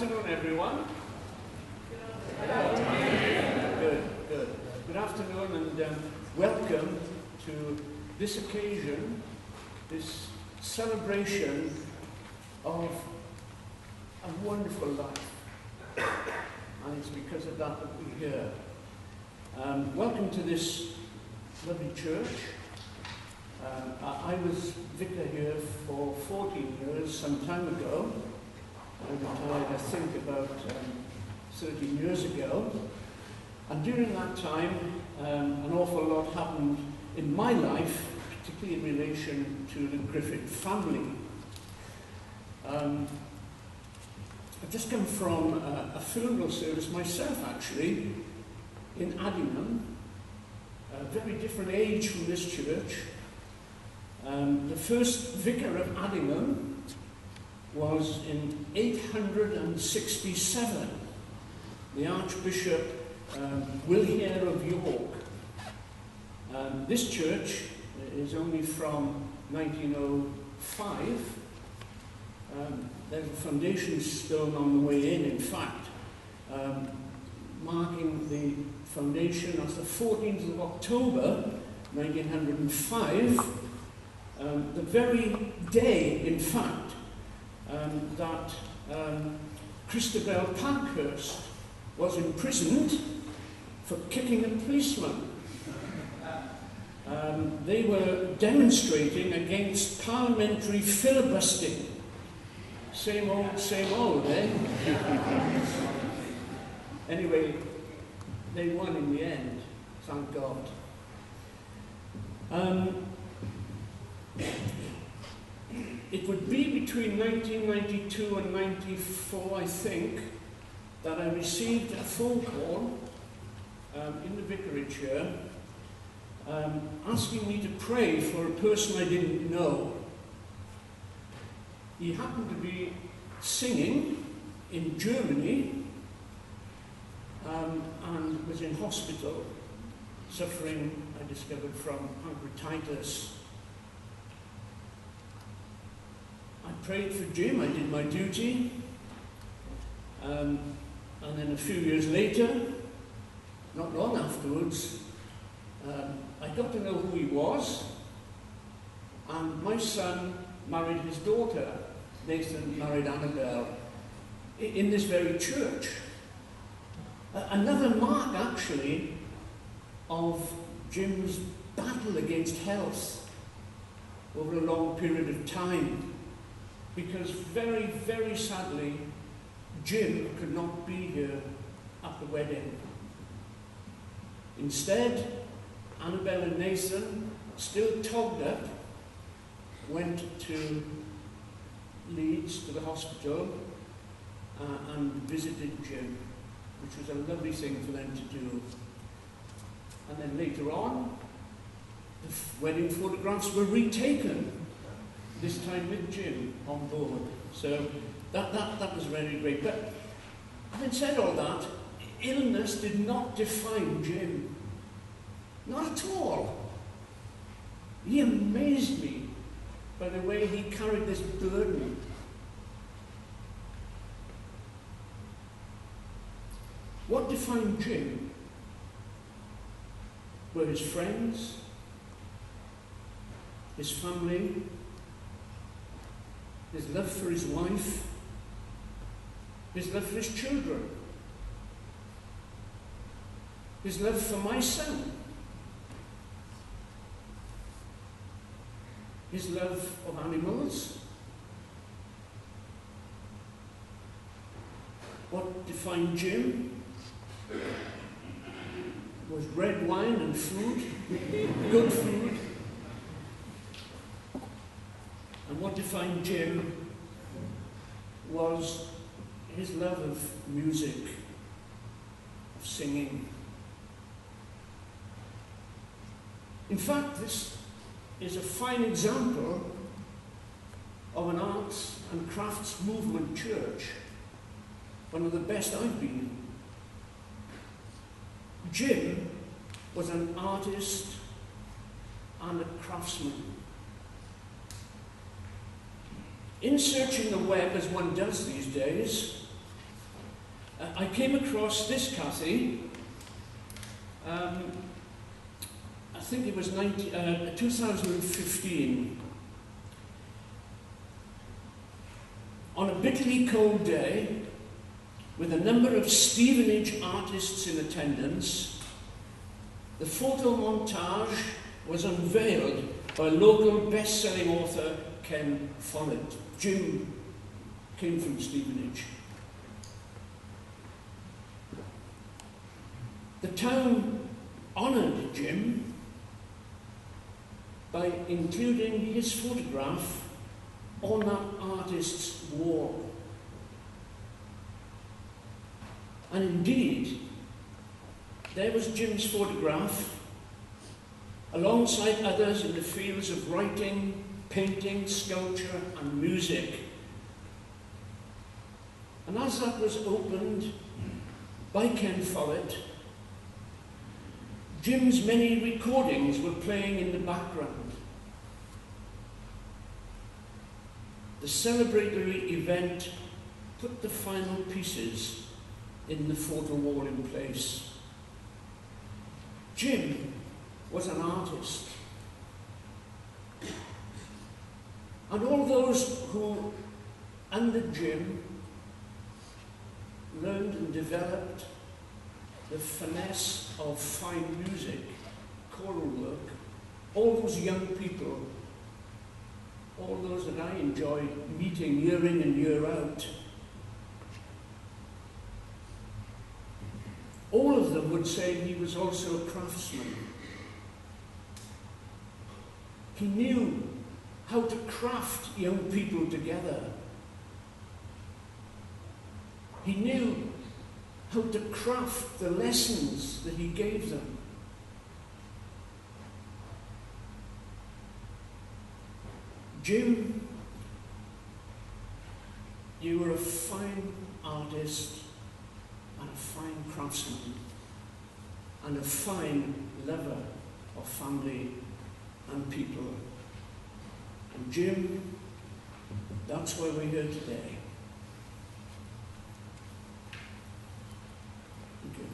afternoon, everyone. Good afternoon. Good. Good afternoon, and welcome to this occasion, this celebration of a wonderful life. And it's because of that that we're here. Welcome to this lovely church. I was vicar here for 14 years, some time ago. I retired, I think, about 13 years ago. And during that time, an awful lot happened in my life, particularly in relation to the Griffett family. I've just come from a funeral service myself, actually, in Addingham, a very different age from this church. The first vicar of Rhydding was in 867. The Archbishop William of York. This church is only from 1905. There's a foundation stone on the way in fact, marking the foundation as the 14th of October 1905. The very day, in fact, that Christabel Pankhurst was imprisoned for kicking a policeman. They were demonstrating against parliamentary filibustering. Same old, eh? Anyway, they won in the end, thank God. It would be between 1992 and 94, I think, that I received a phone call in the vicarage here asking me to pray for a person I didn't know. He happened to be singing in Germany and was in hospital, suffering, I discovered, from pancreatitis. I prayed for Jim, I did my duty, and then a few years later, not long afterwards, I got to know who he was, and my son married his daughter. Nathan married Annabelle in this very church. Another mark, actually, of Jim's battle against health over a long period of time. Because very, very sadly, Jim could not be here at the wedding. Instead, Annabelle and Nathan, still togged up, went to Leeds, to the hospital, and visited Jim, which was a lovely thing for them to do. And then later on, the wedding photographs were retaken, this time with Jim on board. So that was very great. But having said all that, illness did not define Jim. Not at all. He amazed me by the way he carried this burden. What defined Jim were his friends, his family, his love for his wife, his love for his children, his love for my son, his love of animals. What defined Jim was red wine and food, good food. And what defined Jim was his love of music, of singing. In fact, this is a fine example of an arts and crafts movement church, one of the best I've been in. Jim was an artist and a craftsman. In searching the web, as one does these days, I came across this Cathy. I think it was 2015. On a bitterly cold day, with a number of Stevenage artists in attendance, the photo montage was unveiled by local best-selling author Ken Follett. Jim came from Stevenage. The town honoured Jim by including his photograph on that artist's wall. And indeed, there was Jim's photograph alongside others in the fields of writing, painting, sculpture and music. And as that was opened by Ken Follett, Jim's many recordings were playing in the background. The celebratory event put the final pieces in the photo wall in place. Jim was an artist. And all those who, under Jim, learned and developed the finesse of fine music, choral work, all those young people, all those that I enjoy meeting year in and year out, all of them would say he was also a craftsman. He knew how to craft young people together. He knew how to craft the lessons that he gave them. Jim, you were a fine artist and a fine craftsman and a fine lover of family and people. And Jim, that's why we're here today. Thank you.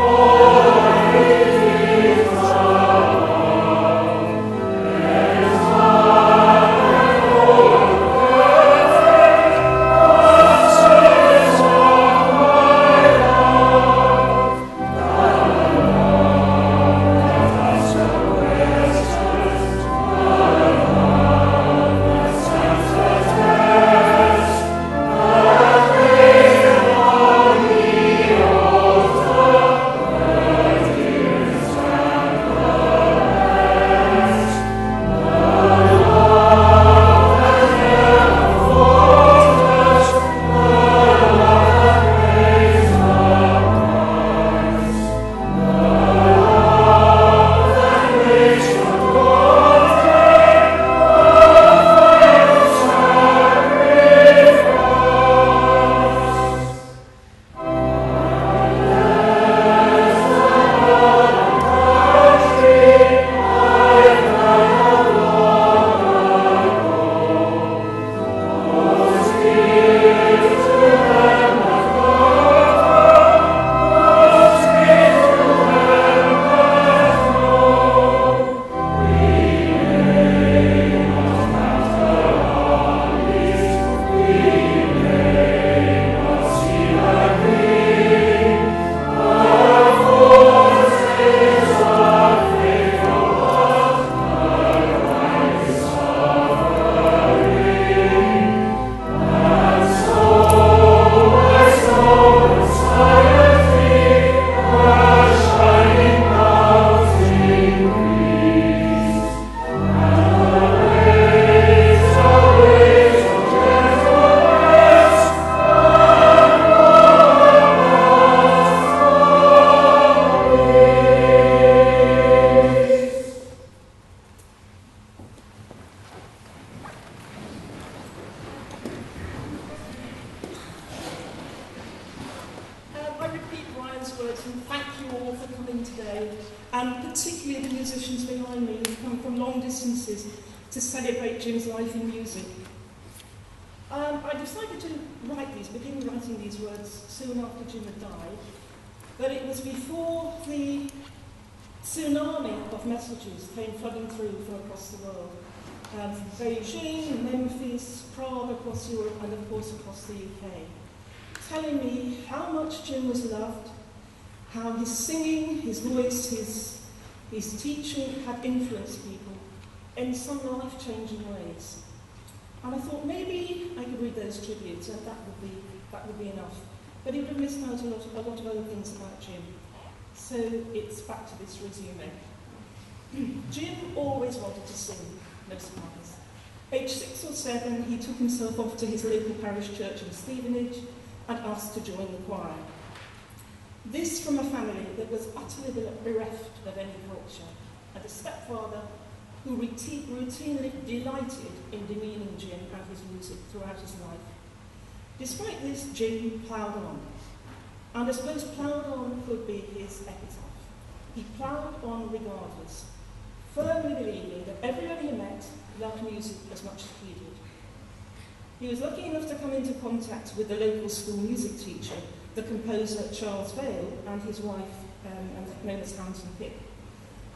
Oh and particularly the musicians behind me who've come from long distances to celebrate Jim's life in music. I decided to begin writing these words soon after Jim had died, but it was before the tsunami of messages came flooding through from across the world. Beijing, Memphis, Prague, across Europe, and of course across the UK, telling me how much Jim was loved, how his singing, his voice, his teaching had influenced people in some life-changing ways. And I thought maybe I could read those tributes and that would be enough. But it would have missed out a lot of other things about Jim. So it's back to this resume. Jim always wanted to sing, no surprise. Age 6 or 7, he took himself off to his local parish church in Stevenage and asked to join the choir. This from a family that was utterly bereft of any culture, and a stepfather who routinely delighted in demeaning Jim and his music throughout his life. Despite this, Jim ploughed on. And I suppose ploughed on could be his epitaph. He ploughed on regardless, firmly believing that everybody he met loved music as much as he did. He was lucky enough to come into contact with the local school music teacher, the composer Charles Vale, and his wife, known as Hans and Pip.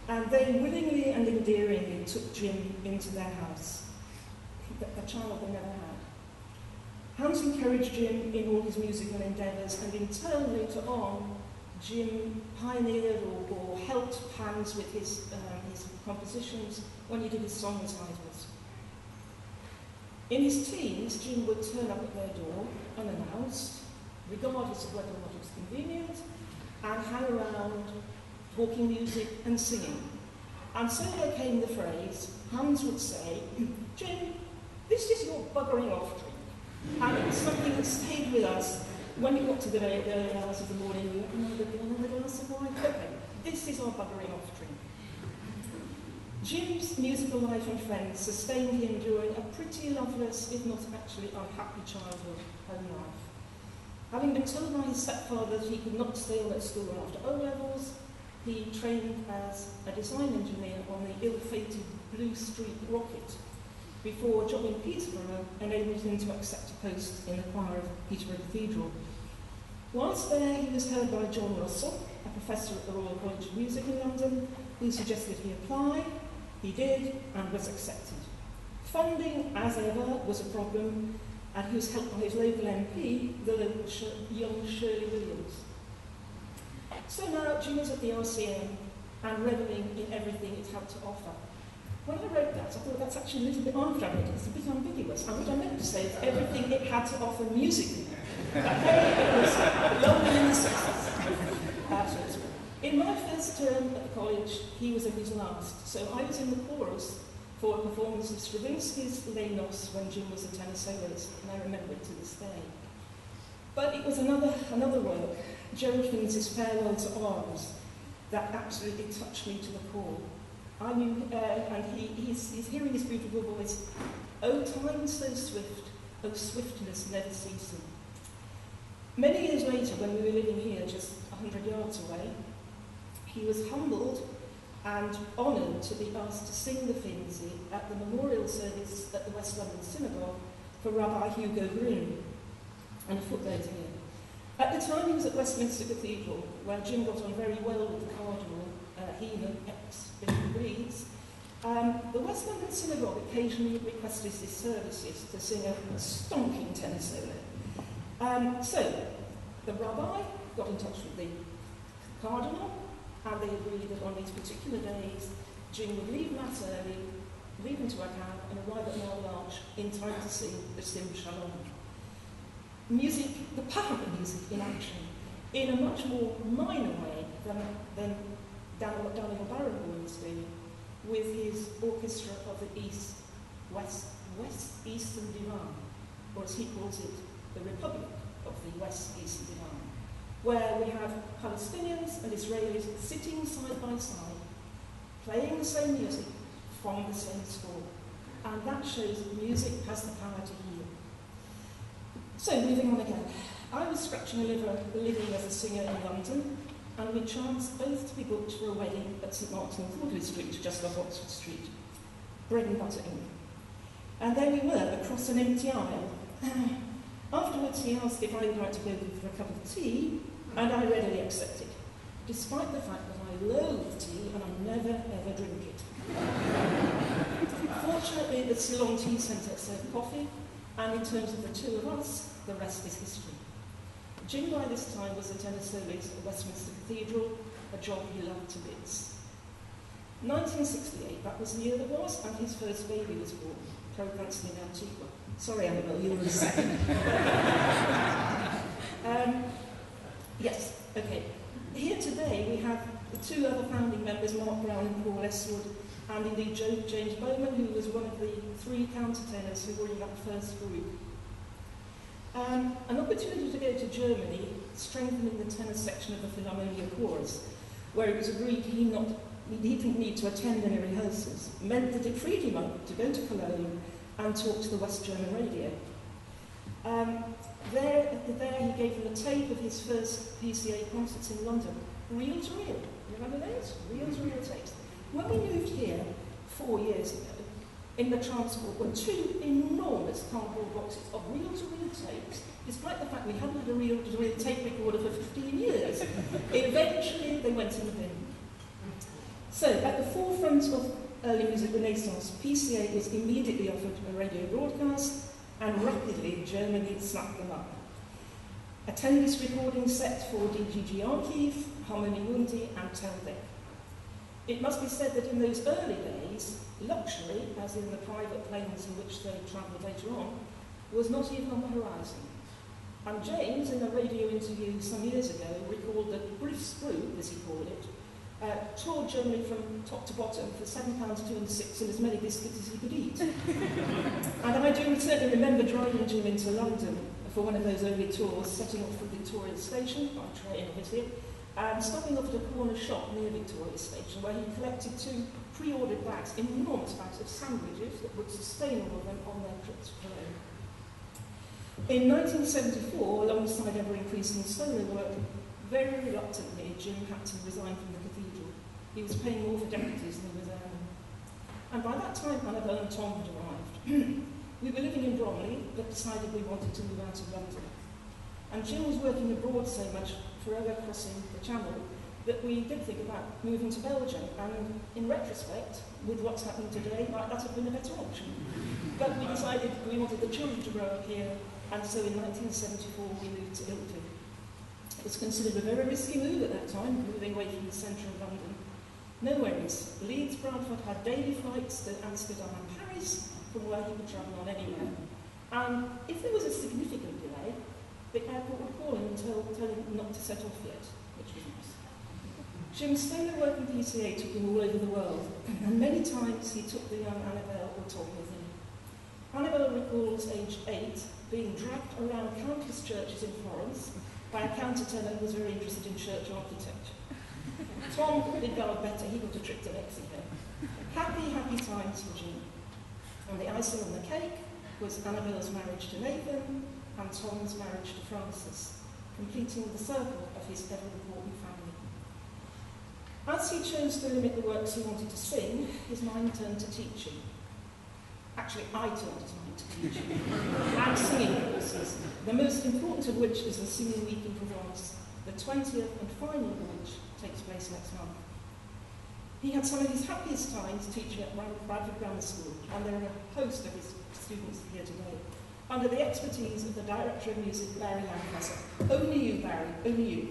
And they willingly and endearingly took Jim into their house, a child they never had. Hans encouraged Jim in all his musical endeavours, and in turn, later on, Jim pioneered or helped Hans with his compositions when he did his song recitals. In his teens, Jim would turn up at their door unannounced, regardless of whether or not it was convenient, and hang around talking music and singing. And so there came the phrase, Hans would say, Jim, this is your buggering off drink. And it was something that stayed with us. When we got to the very early hours of the morning, we went, another glass of wine? Okay, this is our buggering off drink. Jim's musical life and friends sustained him during a pretty loveless, if not actually unhappy childhood, home life. Having been told by his stepfather that he could not stay on at school after O-levels, he trained as a design engineer on the ill-fated Blue Street rocket before jobbing Peterborough enabled him to accept a post in the choir of Peterborough Cathedral. Whilst there, he was heard by John Russell, a professor at the Royal College of Music in London, who suggested he apply. He did, and was accepted. Funding, as ever, was a problem, and he was helped by his local MP, the local young Shirley Williams. So now Jim is at the RCM and revelling in everything it had to offer. When I wrote that, I thought that's actually a little bit undramatic, it's a bit ambiguous. And what I meant to say is everything it had to offer musically. Okay, it was London in the 60s. In my first term at the college, he was in his last, so I was in the chorus for a performance of Stravinsky's Les Noces when Jim was a tenor soloist, and I remember it to this day. But it was another work, Gerald Finnes's Farewell to Arms, that absolutely touched me to the core. I knew, and he's hearing his beautiful voice, "Oh, time so swift, oh, swiftness never ceasing." Many years later, when we were living here just 100 yards away, he was humbled and honoured to be asked to sing the Finzi at the memorial service at the West London Synagogue for Rabbi Hugo Green. And a footnote here. At the time he was at Westminster Cathedral, where Jim got on very well with the Cardinal, he and ex-Bishop Reeds, the West London Synagogue occasionally requested his services to sing a stonking tenor solo. So, the rabbi got in touch with the Cardinal, and they agreed that on these particular days, Jim would leave Mass early, leave into a cab, and arrive at Marble Arch in time to sing the Sim Shalom. Music, the power of music in action, in a much more minor way than Daniel Barenboim was doing, with his orchestra of the West-Eastern Divan, or as he calls it, the Republic of the West-Eastern Divan, where we have Palestinians and Israelis sitting side by side, playing the same music from the same score. And that shows that music has the power to heal. So, moving on again. I was scratching a living as a singer in London, and we chanced both to be booked for a wedding at at St Mark's and Audley Street, just off Oxford Street. Bread and butter ink. And there we were, across an empty aisle. Afterwards he asked if I would like to go for a cup of tea, and I readily accepted, despite the fact that I loathe tea and I never ever drink it. Fortunately, the Ceylon Tea Centre served coffee, and in terms of the two of us, the rest is history. Jim by this time was a tenor soloist at Westminster Cathedral, a job he loved to bits. 1968, that was the year that was, and his first baby was born, pro-Princeton in Antigua. Sorry, Annabelle, you were the second. Yes, okay. Here today we have the two other founding members, Mark Brown and Paul Eswood, and indeed James Bowman, who was one of the three countertenors who were in that first group. An opportunity to go to Germany, strengthening the tenor section of the Philharmonia chorus, where it was agreed he didn't need to attend any rehearsals, meant that it freed him up to go to Cologne and talk to the West German radio. There he gave them a tape of his first PCA concerts in London, reel to reel. You remember those? Reel to reel tapes. When we moved here 4 years ago, in the transport were two enormous cardboard boxes of reel to reel tapes, despite the fact we hadn't had a reel to reel tape recorder for 15 years. Eventually they went in the bin. So, at the forefront of early music renaissance, PCA was immediately offered a radio broadcast, and rapidly Germany snapped them up. A 10-disc recording set for DGG Archive, Harmonie Mundi and Teldec. It must be said that in those early days, luxury, as in the private planes in which they travelled later on, was not even on the horizon. And James, in a radio interview some years ago, recalled that Griff's group, as he called it, toured Germany from top to bottom for £7, 2 and 6 and as many biscuits as he could eat. And I do certainly remember driving Jim into London for one of those early tours, setting off from Victoria Station, by train obviously, and stopping off at a corner shop near Victoria Station where he collected two pre-ordered bags, enormous bags of sandwiches that would sustain all of them on their trip to Cologne. In 1974, alongside ever-increasing solo work, very reluctantly, Jim had to resign from the cathedral. He was paying more for deputies than he was earning. And by that time, Annabelle and Tom had arrived. We were living in Bromley, but decided we wanted to move out of London. And Jim was working abroad so much, forever crossing the channel, that we did think about moving to Belgium. And in retrospect, with what's happening today, that would have been a better option. But we decided we wanted the children to grow up here, and so in 1974 we moved to Ilkley. It was considered a very risky move at that time, moving away from the centre of London. No worries. Leeds Bradford had daily flights to Amsterdam and Paris, from where he could travel on anywhere. And if there was a significant delay, the airport would call him and tell him not to set off yet, which was nice. Jim's solo work in PCA took him all over the world, and many times he took the young Annabelle or Tom with him. Annabelle recalls, aged 8, being dragged around countless churches in Florence by a countertenor who was very interested in church architecture. Tom did go better, he got a trip to Mexico. Happy, happy times for Jim. And the icing on the cake was Annabelle's marriage to Nathan and Tom's marriage to Francis, completing the circle of his ever-important family. As he chose to limit the works he wanted to sing, his mind turned to teaching. Actually, I turned his mind to teaching and singing courses, the most important of which is the Singing Week in Provence, the 20th and final of which takes place next month. He had some of his happiest times teaching at Bradford Grammar School, and there are a host of his students here today, under the expertise of the Director of Music, Barry Lancaster. Only you, Barry, only you.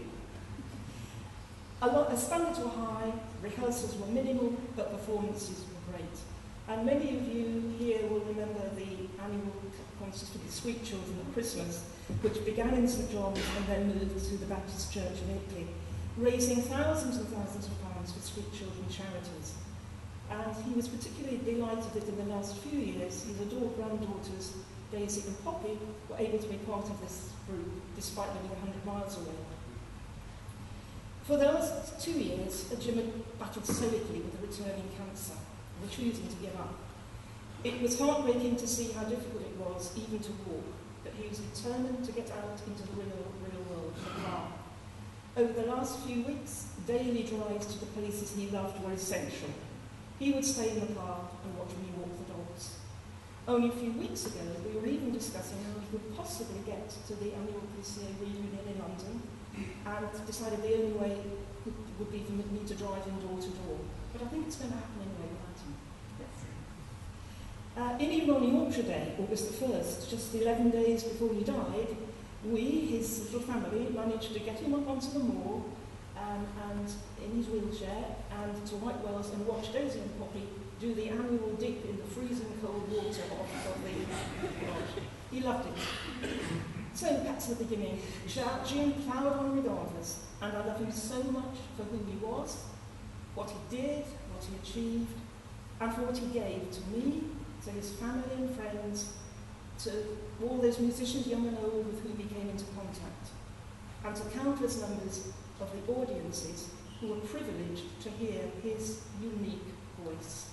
Standards were high, rehearsals were minimal, but performances were great. And many of you here will remember the annual concert for the Sweet Children at Christmas, which began in St John's and then moved to the Baptist Church in Ilkley, raising thousands and thousands of pounds for street children charities. And he was particularly delighted that in the last few years, his adored granddaughters, Daisy and Poppy, were able to be part of this group, despite living 100 miles away. For the last 2 years, Jim had battled stoically with a returning cancer, refusing to give up. It was heartbreaking to see how difficult it was even to walk, but he was determined to get out into the real world. Over the last few weeks, daily drives to the places he loved were essential. He would stay in the car and watch me walk the dogs. Only a few weeks ago, we were even discussing how we could possibly get to the annual PCA reunion in London, and decided the only way would be for me to drive him door to door. But I think it's going to happen anyway without him. In even on Yorkshire Day, August the 1st, just 11 days before he died, we, his little family, managed to get him up onto the moor and in his wheelchair and to White Wells and watch Daisy and Poppy do the annual dip in the freezing cold water of the lodge. He loved it. So back to the beginning. Jim ploughed on regardless, and I love him so much for who he was, what he did, what he achieved, and for what he gave to me, to his family and friends, to all those musicians, young and old, with whom he came into contact, and to countless numbers of the audiences who were privileged to hear his unique voice.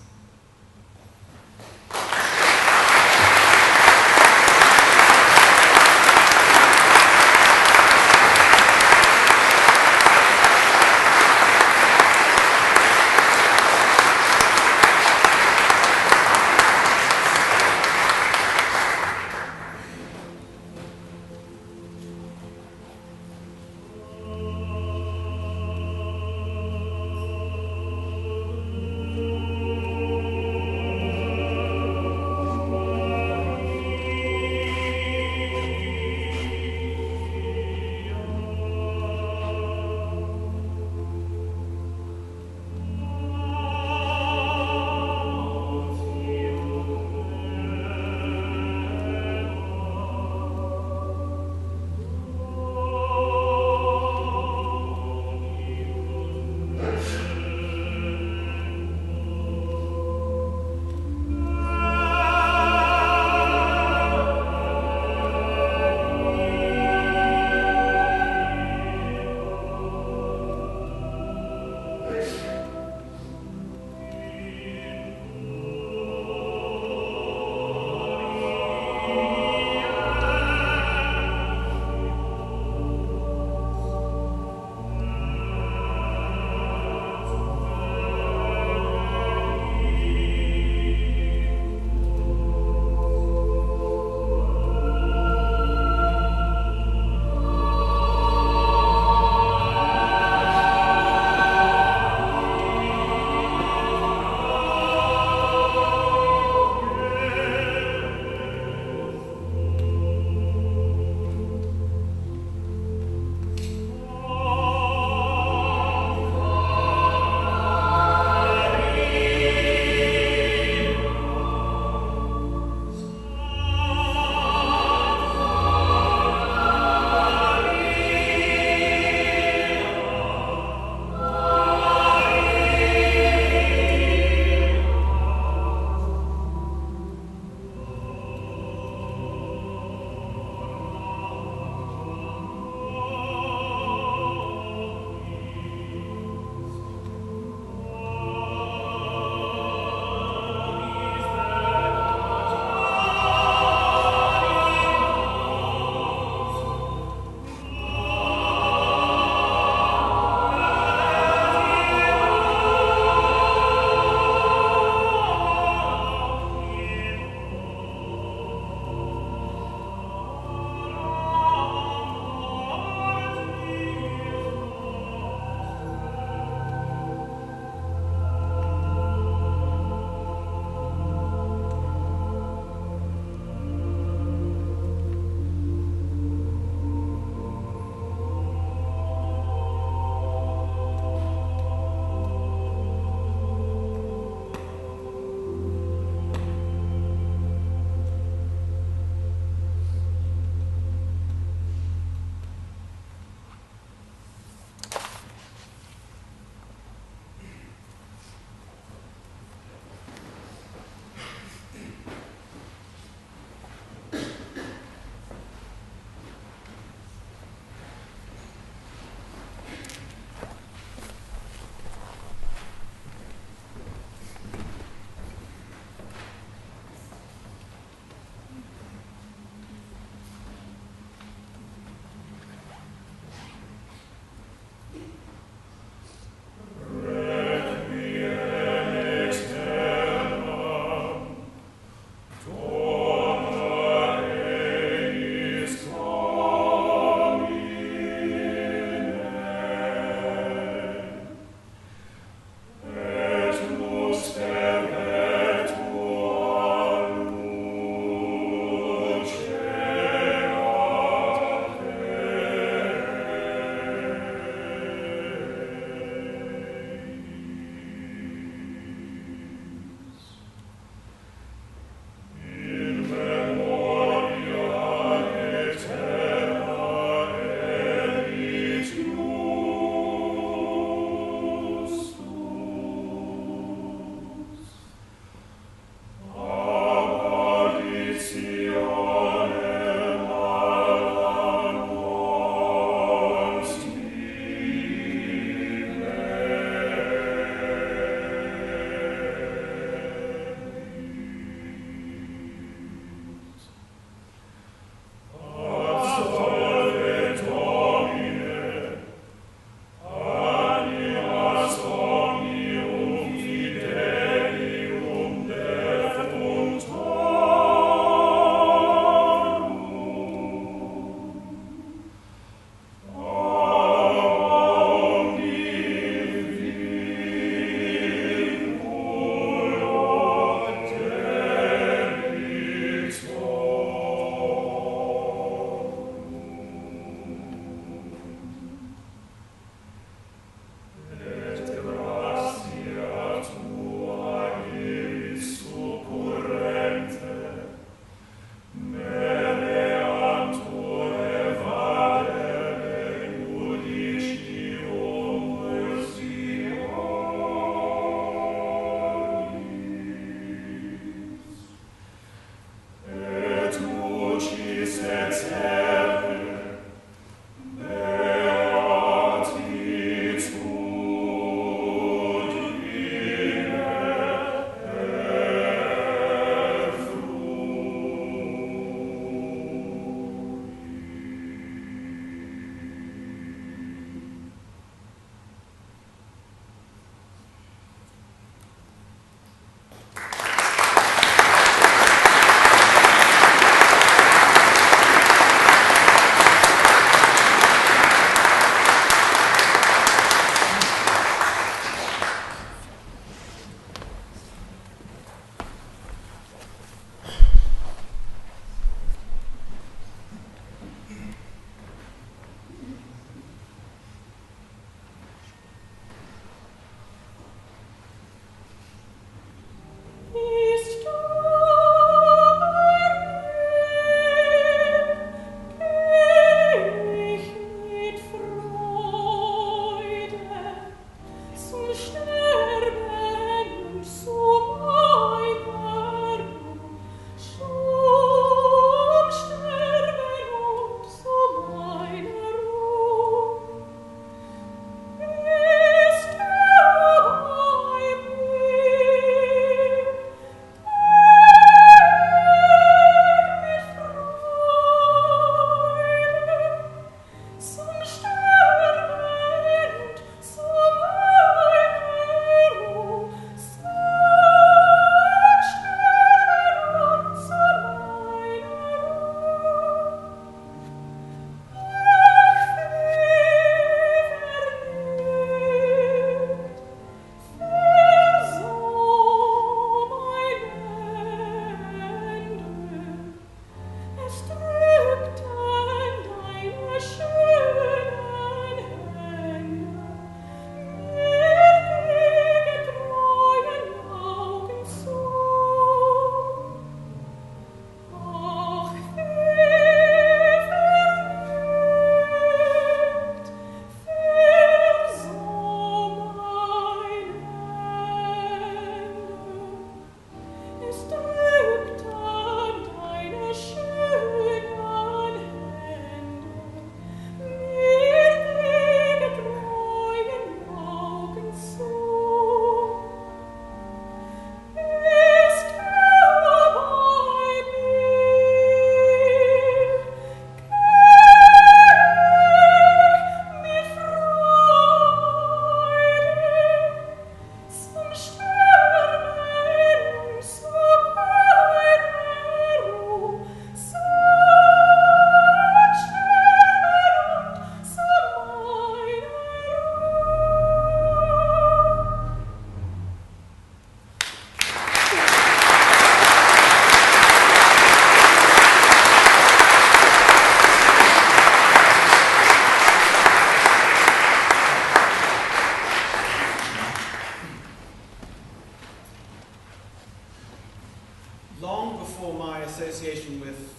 before my association with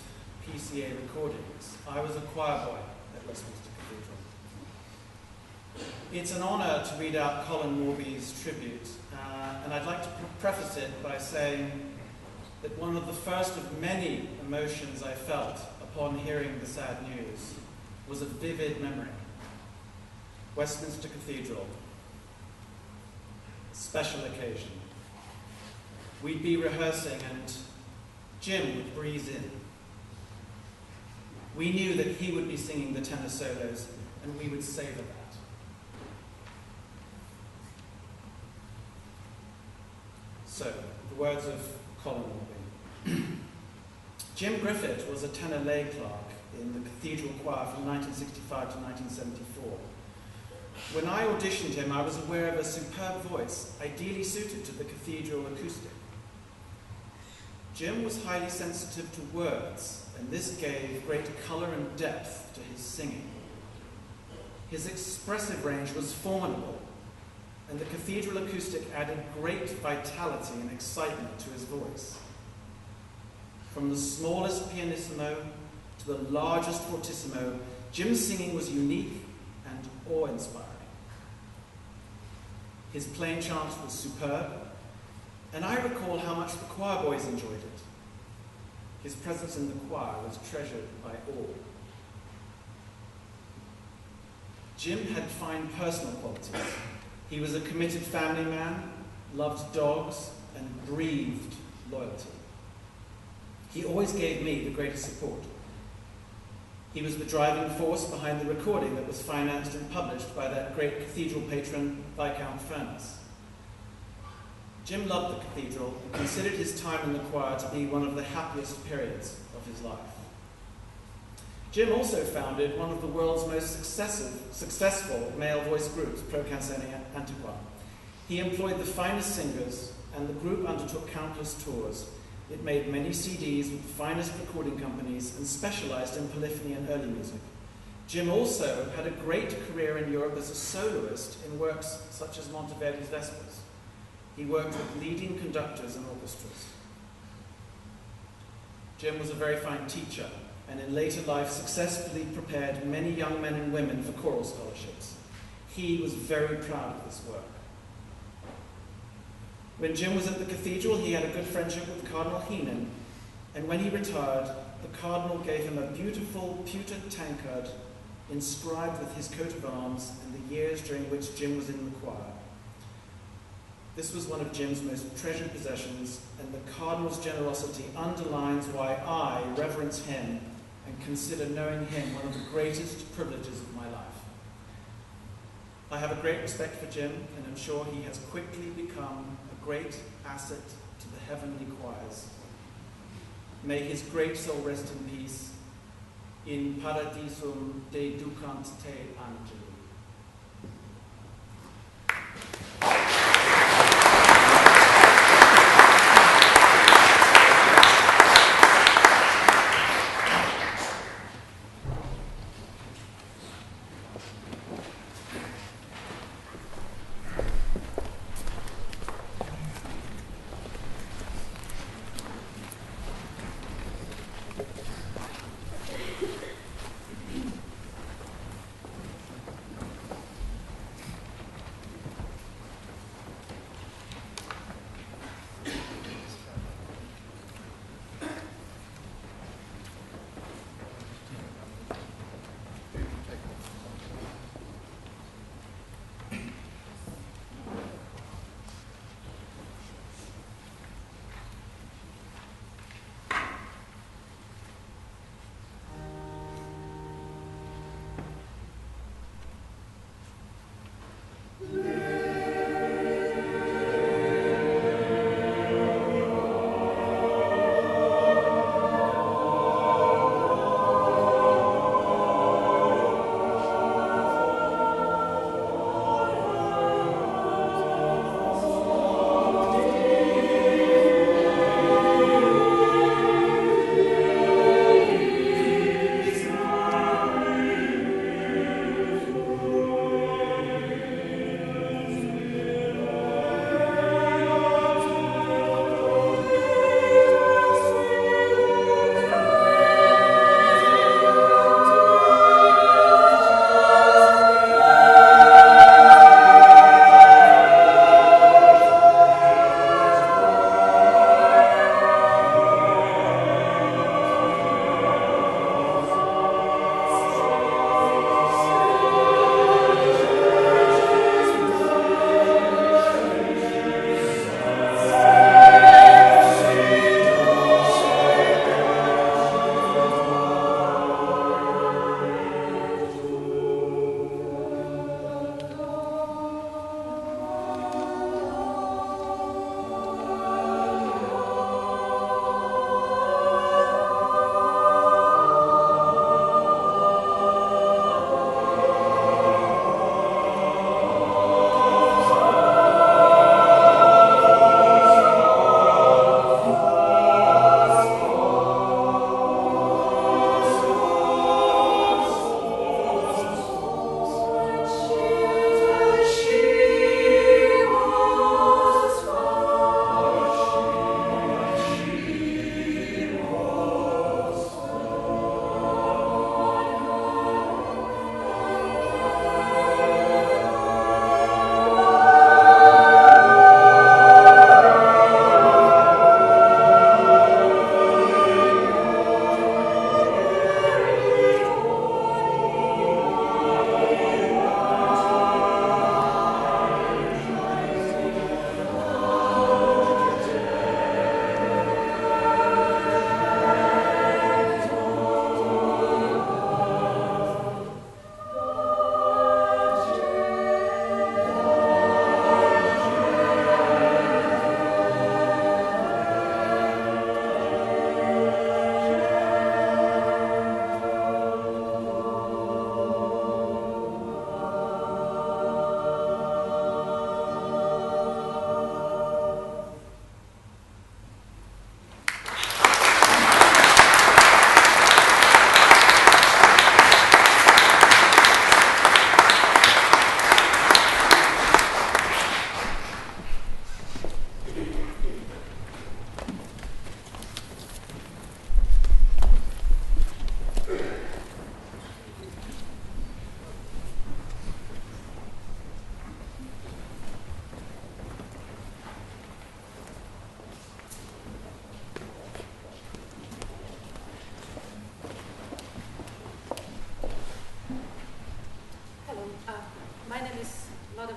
PCA recordings, I was a choir boy at Westminster Cathedral. It's an honour to read out Colin Morby's tribute, and I'd like to preface it by saying that one of the first of many emotions I felt upon hearing the sad news was a vivid memory. Westminster Cathedral, special occasion. We'd be rehearsing and Jim would breeze in. We knew that he would be singing the tenor solos and we would savour that. So, the words of Colin Morby. Jim Griffett was a tenor lay clerk in the cathedral choir from 1965 to 1974. When I auditioned him, I was aware of a superb voice, ideally suited to the cathedral acoustic. Jim was highly sensitive to words, and this gave great colour and depth to his singing. His expressive range was formidable, and the cathedral acoustic added great vitality and excitement to his voice. From the smallest pianissimo to the largest fortissimo, Jim's singing was unique and awe-inspiring. His plain chant was superb, and I recall how much the choir boys enjoyed it. His presence in the choir was treasured by all. Jim had fine personal qualities. He was a committed family man, loved dogs, and breathed loyalty. He always gave me the greatest support. He was the driving force behind the recording that was financed and published by that great cathedral patron, Viscount Furness. Jim loved the cathedral and considered his time in the choir to be one of the happiest periods of his life. Jim also founded one of the world's most successful male voice groups, Pro Canzone Antiqua. He employed the finest singers, and the group undertook countless tours. It made many CDs with the finest recording companies and specialized in polyphony and early music. Jim also had a great career in Europe as a soloist in works such as Monteverdi's Vespers. He worked with leading conductors and orchestras. Jim was a very fine teacher, and in later life successfully prepared many young men and women for choral scholarships. He was very proud of this work. When Jim was at the cathedral, he had a good friendship with Cardinal Heenan, and when he retired, the Cardinal gave him a beautiful pewter tankard inscribed with his coat of arms and the years during which Jim was in the choir. This was one of Jim's most treasured possessions, and the Cardinal's generosity underlines why I reverence him and consider knowing him one of the greatest privileges of my life. I have a great respect for Jim, and I'm sure he has quickly become a great asset to the heavenly choirs. May his great soul rest in peace. In paradisum deducant te angeli.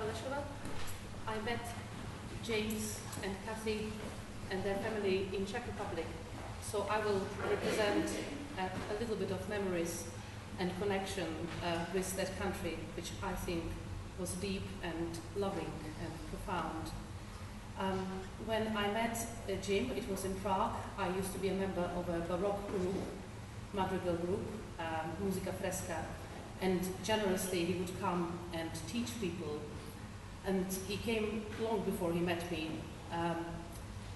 Alešova. I met James and Kathy and their family in Czech Republic, so I will represent a little bit of memories and connection with that country, which I think was deep and loving and profound. When I met Jim, it was in Prague. I used to be a member of a Baroque group, madrigal group, Musica Fresca, and generously he would come and teach people. And he came long before he met me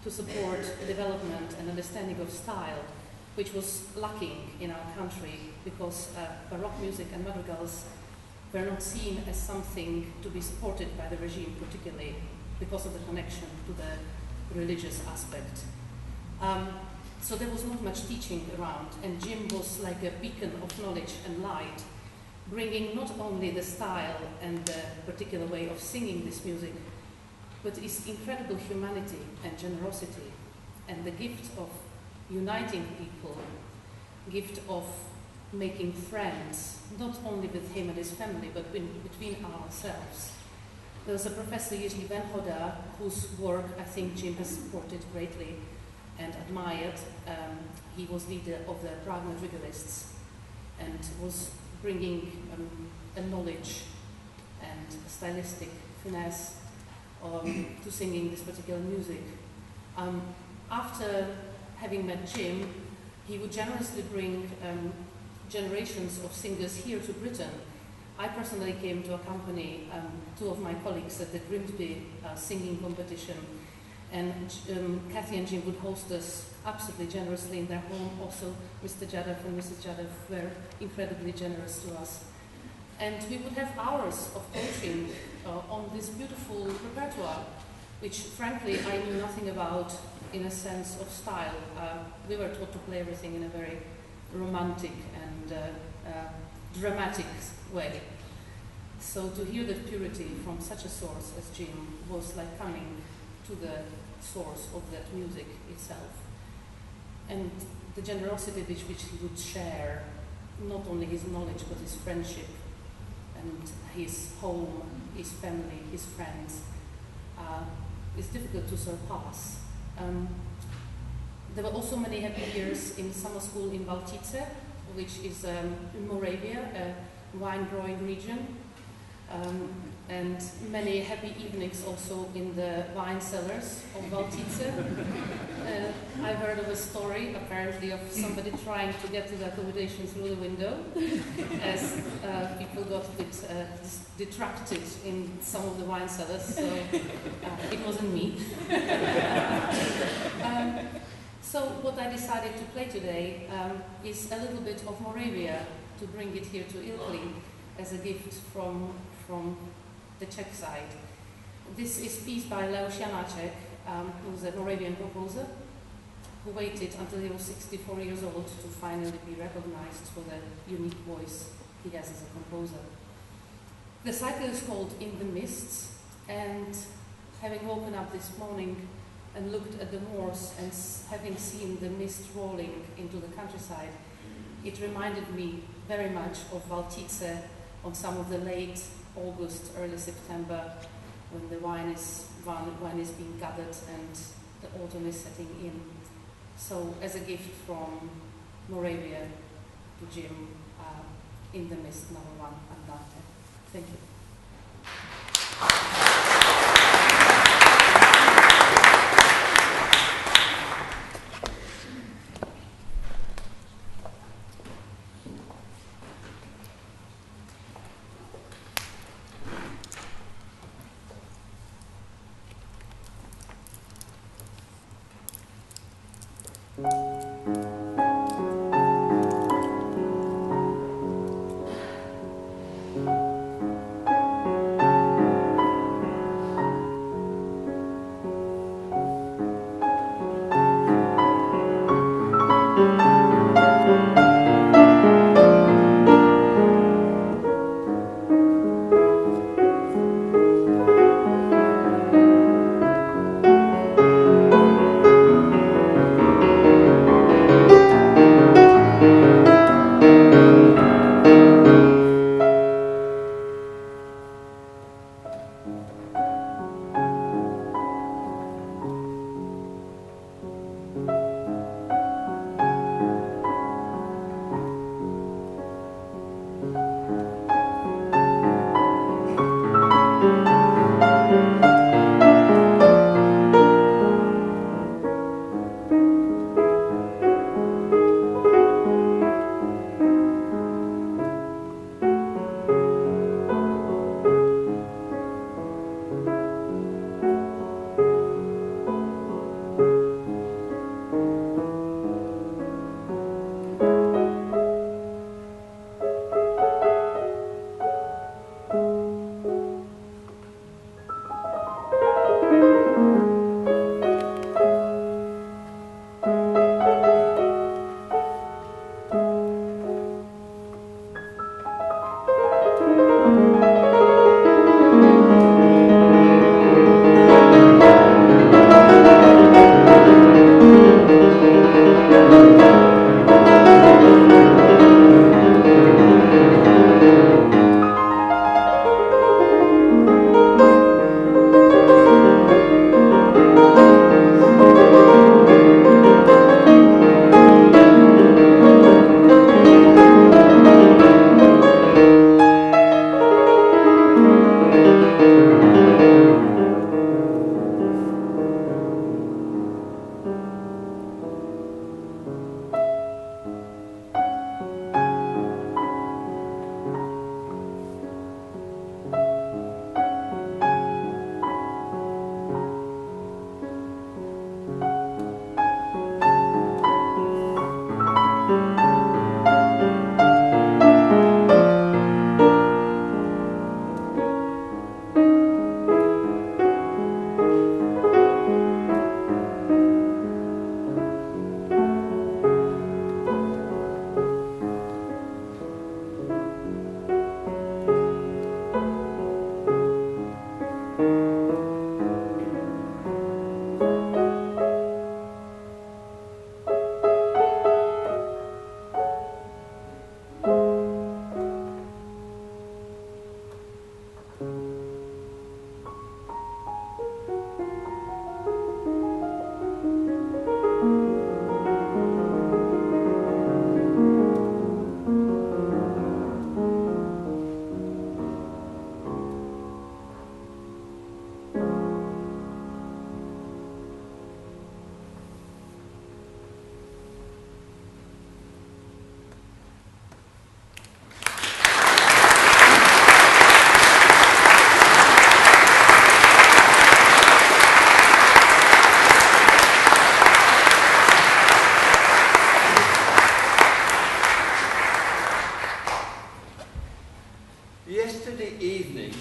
to support development and understanding of style, which was lacking in our country because Baroque music and madrigals were not seen as something to be supported by the regime, particularly because of the connection to the religious aspect. So there was not much teaching around, and Jim was like a beacon of knowledge and light, bringing not only the style and the particular way of singing this music, but its incredible humanity and generosity, and the gift of uniting people, gift of making friends, not only with him and his family, but between ourselves. There was a professor, Jiří Venhoda, whose work I think Jim has supported greatly and admired. He was leader of the Prague Madrigalists and was bringing a knowledge and stylistic finesse to singing this particular music. After having met Jim, he would generously bring generations of singers here to Britain. I personally came to accompany two of my colleagues at the Grimsby singing competition, and Kathy and Jim would host us absolutely generously in their home. Also, Mr. Jadov and Mrs. Jadov were incredibly generous to us. And we would have hours of coaching on this beautiful repertoire, which frankly I knew nothing about in a sense of style. We were taught to play everything in a very romantic and dramatic way. So to hear that purity from such a source as Jim was like coming to the source of that music itself. And the generosity which he would share, not only his knowledge but his friendship and his home, his family, his friends, is difficult to surpass. There were also many happy years in summer school in Valtice, which is in Moravia, a wine-growing region, and many happy evenings also in the wine cellars of Valtice. I heard of a story, apparently, of somebody trying to get to the accommodation through the window, as people got a bit detracted in some of the wine cellars, so it wasn't me. So what I decided to play today is a little bit of Moravia, to bring it here to Ilkley as a gift from the Czech side. This is a piece by Leoš Janáček, who's a Moravian composer, who waited until he was 64 years old to finally be recognized for the unique voice he has as a composer. The cycle is called In the Mists, and having woken up this morning and looked at the moors and having seen the mist rolling into the countryside, it reminded me very much of Valtice on some of the late August, early September, when the wine is being gathered and the autumn is setting in. So as a gift from Moravia to Jim, In the Mist, number 1, Andante. Thank you. Yesterday evening,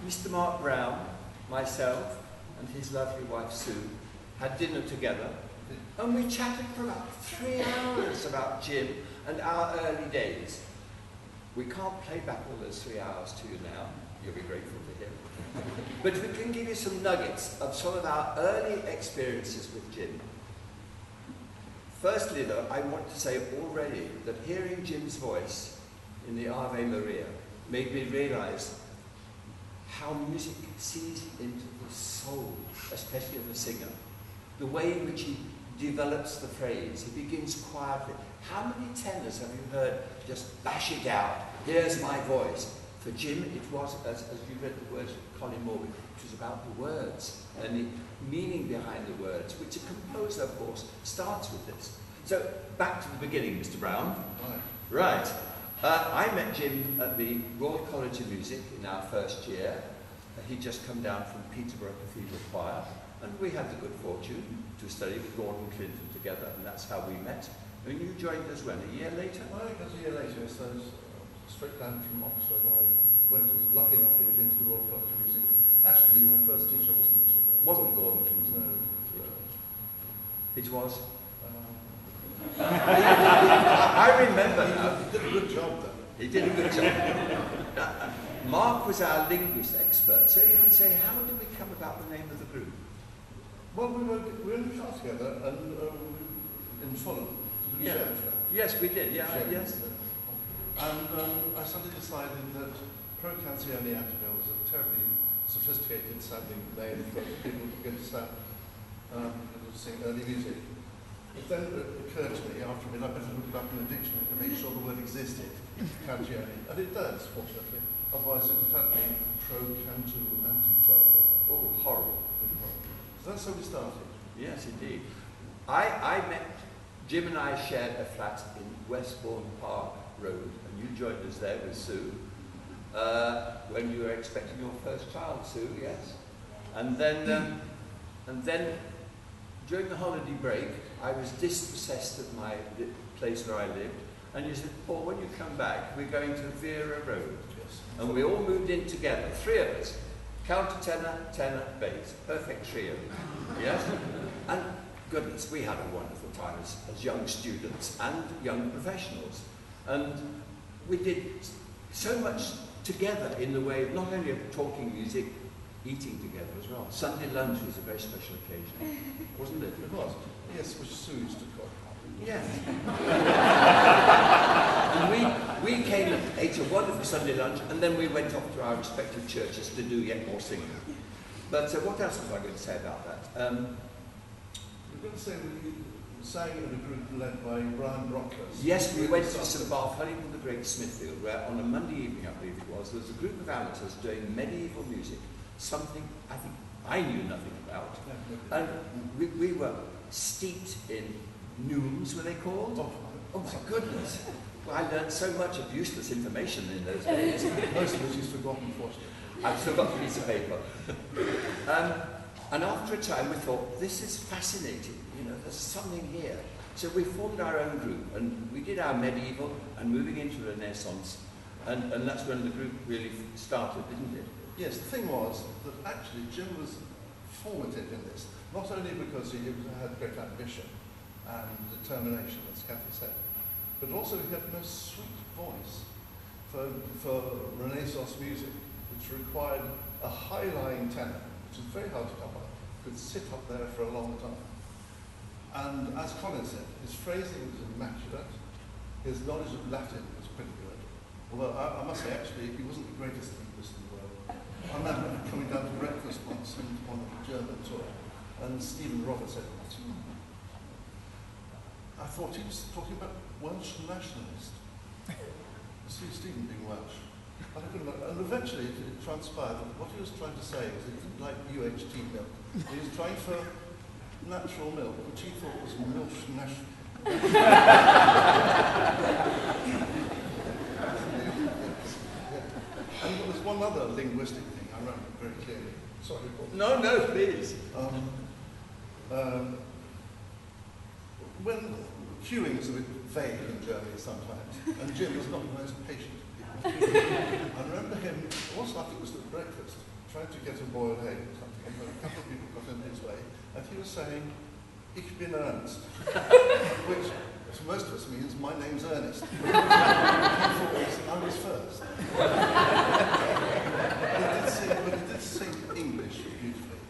Mr. Mark Brown, myself, and his lovely wife Sue had dinner together, and we chatted for about 3 hours about Jim and our early days. We can't play back all those 3 hours to you now. You'll be grateful to him. But we can give you some nuggets of some of our early experiences with Jim. Firstly, though, I want to say already that hearing Jim's voice in the Ave Maria made me realise how music sees into the soul, especially of the singer. The way in which he develops the phrase. He begins quietly. How many tenors have you heard just bash it out? Here's my voice. For Jim, it was, as you read the words of Colin Morgan, it was about the words and the meaning behind the words, which a composer, of course, starts with this. So, back to the beginning, Mr. Brown. Right. I met Jim at the Royal College of Music in our first year. He'd just come down from Peterborough Cathedral Choir, and we had the good fortune to study with Gordon Clinton together, and that's how we met. And you joined us when? A year later? Well, I think it was a year later, so I was straight down from Oxford. I was lucky enough to get into the Royal College of Music. Actually, my first teacher Wasn't Gordon Clinton? No, it was? I I remember now. He did a good job, though. He did a good job. Mark was our linguist expert, so you can say, how did we come about the name of the group? Well, we were in the class together and in Fulham. Yeah. Yes, we did. Yeah, yes. And I suddenly decided that Pro Canzone Attica was a terribly sophisticated sounding name for people who get to start sing early music. It then occurred to me after a bit, I better look it up in the dictionary to make sure the word existed, Canzone, and it does, fortunately. Otherwise, it would have been Pro Cantu Antiqua. Oh, horrible. So that's how we started. Yes, indeed. I met, Jim and I shared a flat in Westbourne Park Road, and you joined us there with Sue, when you were expecting your first child, Sue, yes? And then during the holiday break, I was dispossessed of my place where I lived, and you said, Paul, when you come back, we're going to Vera Road. Yes. And we all moved in together, 3 of us. Countertenor, tenor, bass. Perfect trio. Yes? And goodness, we had a wonderful time as young students and young professionals. And we did so much together in the way, not only of talking music, eating together as well. Sunday lunch was a very special occasion, wasn't it? It was. Yes, which Sue used to cook. Yeah. And we came and ate a wonderful Sunday lunch, and then we went off to our respective churches to do yet more singing. But what else was I going to say about that? We're going to say we sang in a group led by Brian Brockless. Yes, we went to St Bath, Huntington the Great, Smithfield, where on a Monday evening, I believe it was, there was a group of amateurs doing medieval music, something I think I knew nothing about. And we were steeped in neumes, were they called? Oh my goodness. Well, I learned so much of useless information in those days. Most of it is forgotten, fortunately. I've still got a piece of paper. And after a time we thought, this is fascinating, you know, there's something here. So we formed our own group, and we did our medieval and moving into Renaissance, and that's when the group really started, didn't it? Yes, the thing was that actually Jim was formative in this, not only because he had great ambition and determination, as Cathy said, but also he had a most sweet voice for Renaissance music, which required a high-lying tenor, which is very hard to come by. could sit up there for a long time. And as Colin said, his phrasing was immaculate, his knowledge of Latin was pretty good. Although I must say, actually, he wasn't the greatest linguist in the world. I remember coming down to breakfast once on a German tour, and Stephen Roberts said, I thought he was talking about Welsh nationalist. Stephen being Welsh. And eventually it transpired that what he was trying to say was he didn't like UHT milk. He was trying for natural milk, which he thought was Welsh national. And there was one other linguistic thing I remember very clearly. Sorry, Paul. No, please. When queuing is a bit vague in Germany sometimes, and Jim was not the most patient of people. I remember him, also I think it was at breakfast, trying to get a boiled egg or something, and a couple of people got in his way, and he was saying, "Ich bin Ernst," which to most of us means, "My name's Ernest." He thought I was first. But he did sing English beautifully.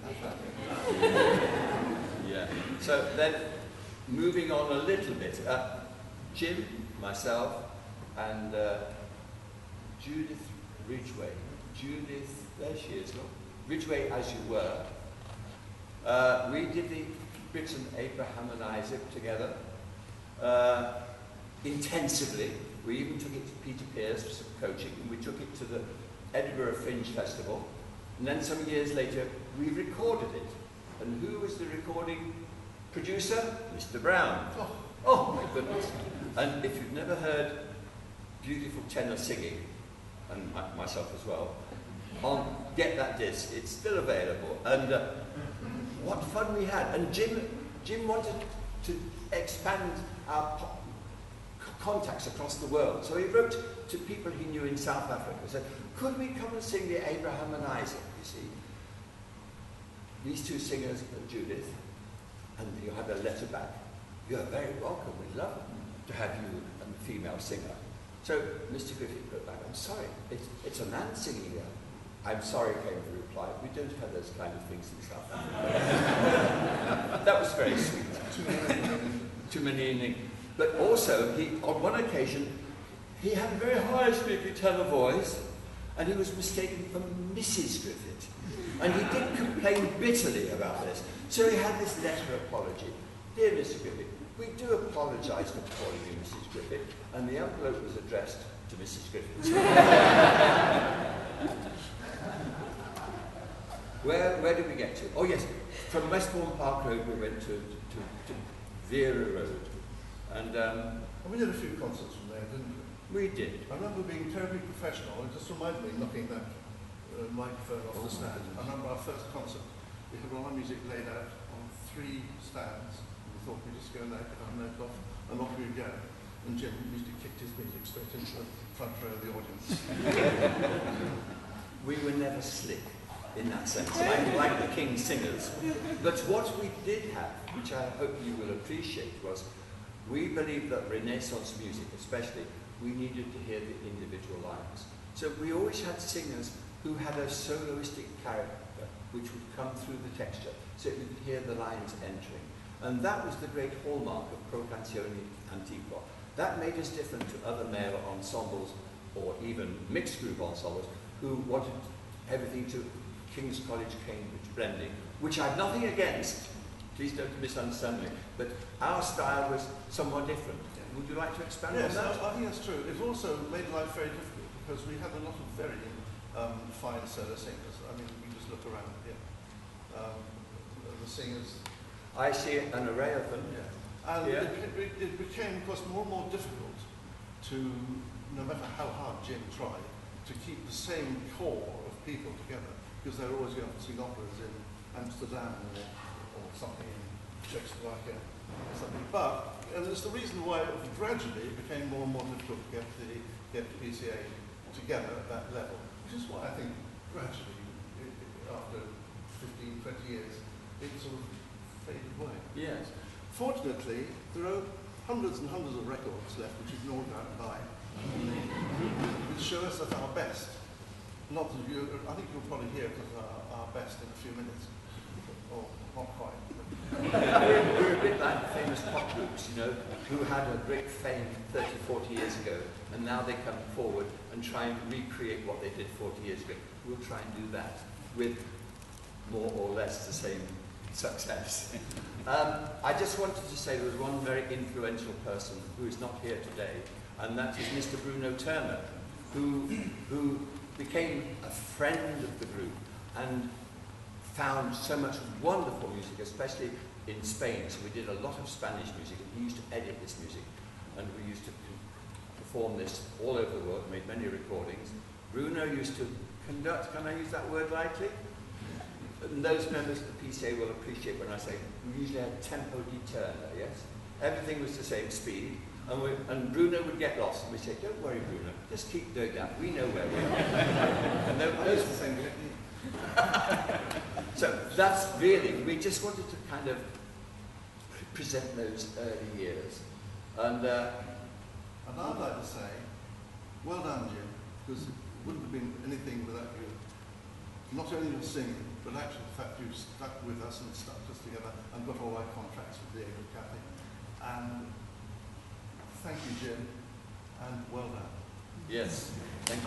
Yeah. So then, moving on a little bit, Jim, myself, and Judith Ridgway. Judith, there she is, look. Ridgway, as you were. We did the Britain, Abraham and Isaac together intensively. We even took it to Peter Pears for some coaching, and we took it to the Edinburgh Fringe Festival. And then some years later, we recorded it. And who was the recording producer? Mr. Brown. Oh my goodness. And if you've never heard beautiful tenor singing, and myself as well, get that disc, it's still available. And what fun we had. And Jim wanted to expand our contacts across the world. So he wrote to people he knew in South Africa, said, could we come and sing the Abraham and Isaac, you see? These two singers, Judith, and you had a letter back. You're very welcome, we'd love to have you and the female singer. So Mr. Griffett wrote back, I'm sorry, it's a man singing there. I'm sorry, came the reply. We don't have those kind of things in South Africa. That was very sweet. Too many in England. But also, on one occasion, he had a very high-speaking tenor voice, and he was mistaken for Mrs. Griffett. And he did complain bitterly about this. So he had this letter apology. Dear Mr. Griffett, we do apologise for calling you Mrs. Griffett, and the envelope was addressed to Mrs. Griffith. Where did we get to? Oh yes, from Westbourne Park Road we went to Vera Road. And we did a few concerts from there, didn't we? We did. I remember being terribly professional. It just reminded me knocking that microphone off the stand. I remember our first concert. We had all our music laid out on 3 stands. We thought we'd just go in there, get our note off, and off we go. And Jim usually kicked his music straight into the front row of the audience. We were never slick in that sense, like the King's Singers. But what we did have, which I hope you will appreciate, was we believed that Renaissance music, especially, we needed to hear the individual lines. So we always had singers who had a soloistic character, which would come through the texture, so you could hear the lines entering. And that was the great hallmark of Pro Canzoni Antiqua. That made us different to other male ensembles, or even mixed group ensembles, who wanted everything to King's College, Cambridge blending, which I have nothing against. Please don't misunderstand me, but our style was somewhat different. Would you like to expand on that? Yes, I think that's true. It also made life very difficult because we had a lot of very fine solo singers. I mean, we just look around here. The singers. I see an array of them. Yeah. And it became, of course, more and more difficult to, no matter how hard Jim tried, to keep the same core of people together because they're always going to sing operas in Amsterdam or something in Czechoslovakia or something. But it's the reason why gradually it became more and more difficult to get the PCA together at that level, which is why I think gradually, after 15, 20 years, it sort of faded away. Yes. Fortunately, there are hundreds and hundreds of records left which you can all go out and buy, which show us at our best. Not that I think you'll probably hear it at our best in a few minutes, or not quite. We're a bit like the famous pop groups, you know, who had a great fame 30, 40 years ago, and now they come forward and try and recreate what they did 40 years ago. We'll try and do that with more or less the same success. I just wanted to say there was one very influential person who is not here today, and that is Mr. Bruno Turner, who became a friend of the group and found so much wonderful music, especially in Spain. So we did a lot of Spanish music, and he used to edit this music, and we used to perform this all over the world, made many recordings. Bruno used to conduct, can I use that word lightly? And those members of the PCA will appreciate when I say we usually had tempo di turno, yes? Everything was the same speed, and Bruno would get lost, and we'd say, don't worry, Bruno, just keep doing that, we know where we are. And those the same technique. So that's really, we just wanted to kind of present those early years. And I'd like to say, well done, Jim, because it wouldn't have been anything without you. Not only your singing, but actually the fact you've stuck with us and stuck us together and got all our contracts with Diego and Kathy. And thank you, Jim, and well done. yes, thank you.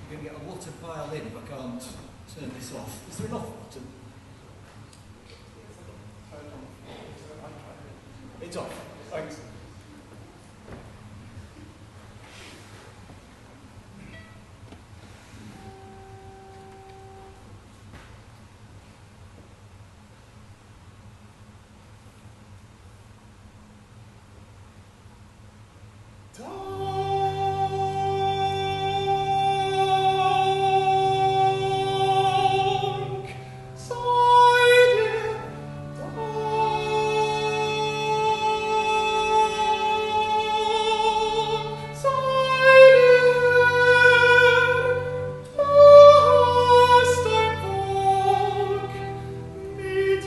I'm going to get a water violin if I can't turn this off. Is there an off button? It's off. Thanks. Mit dir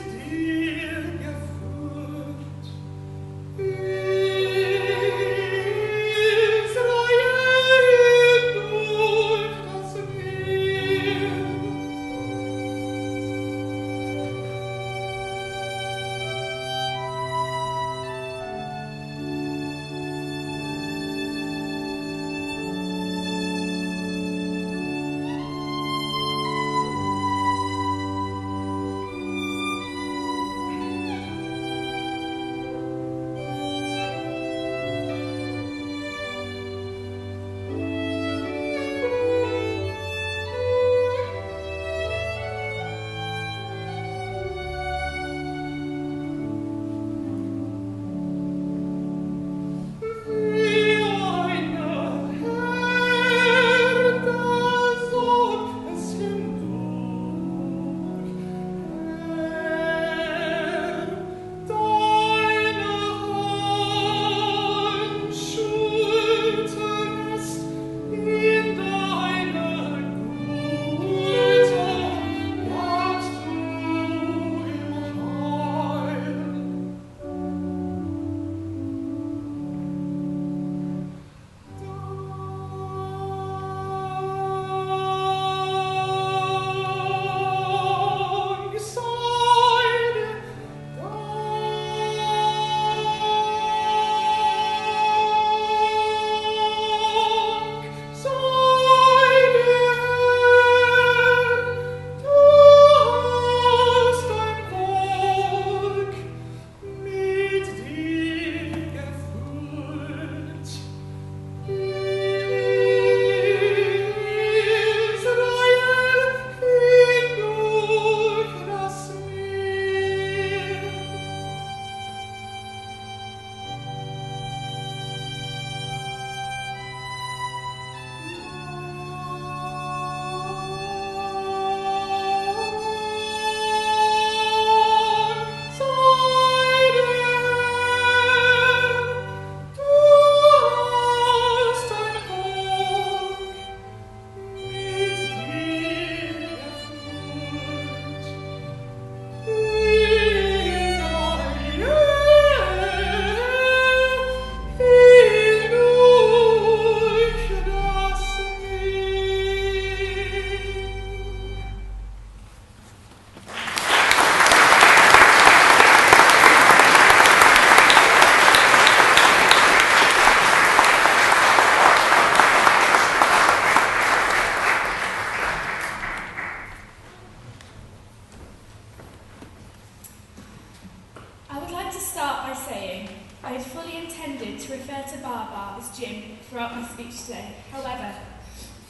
to refer to Baba as Jim throughout my speech today. However,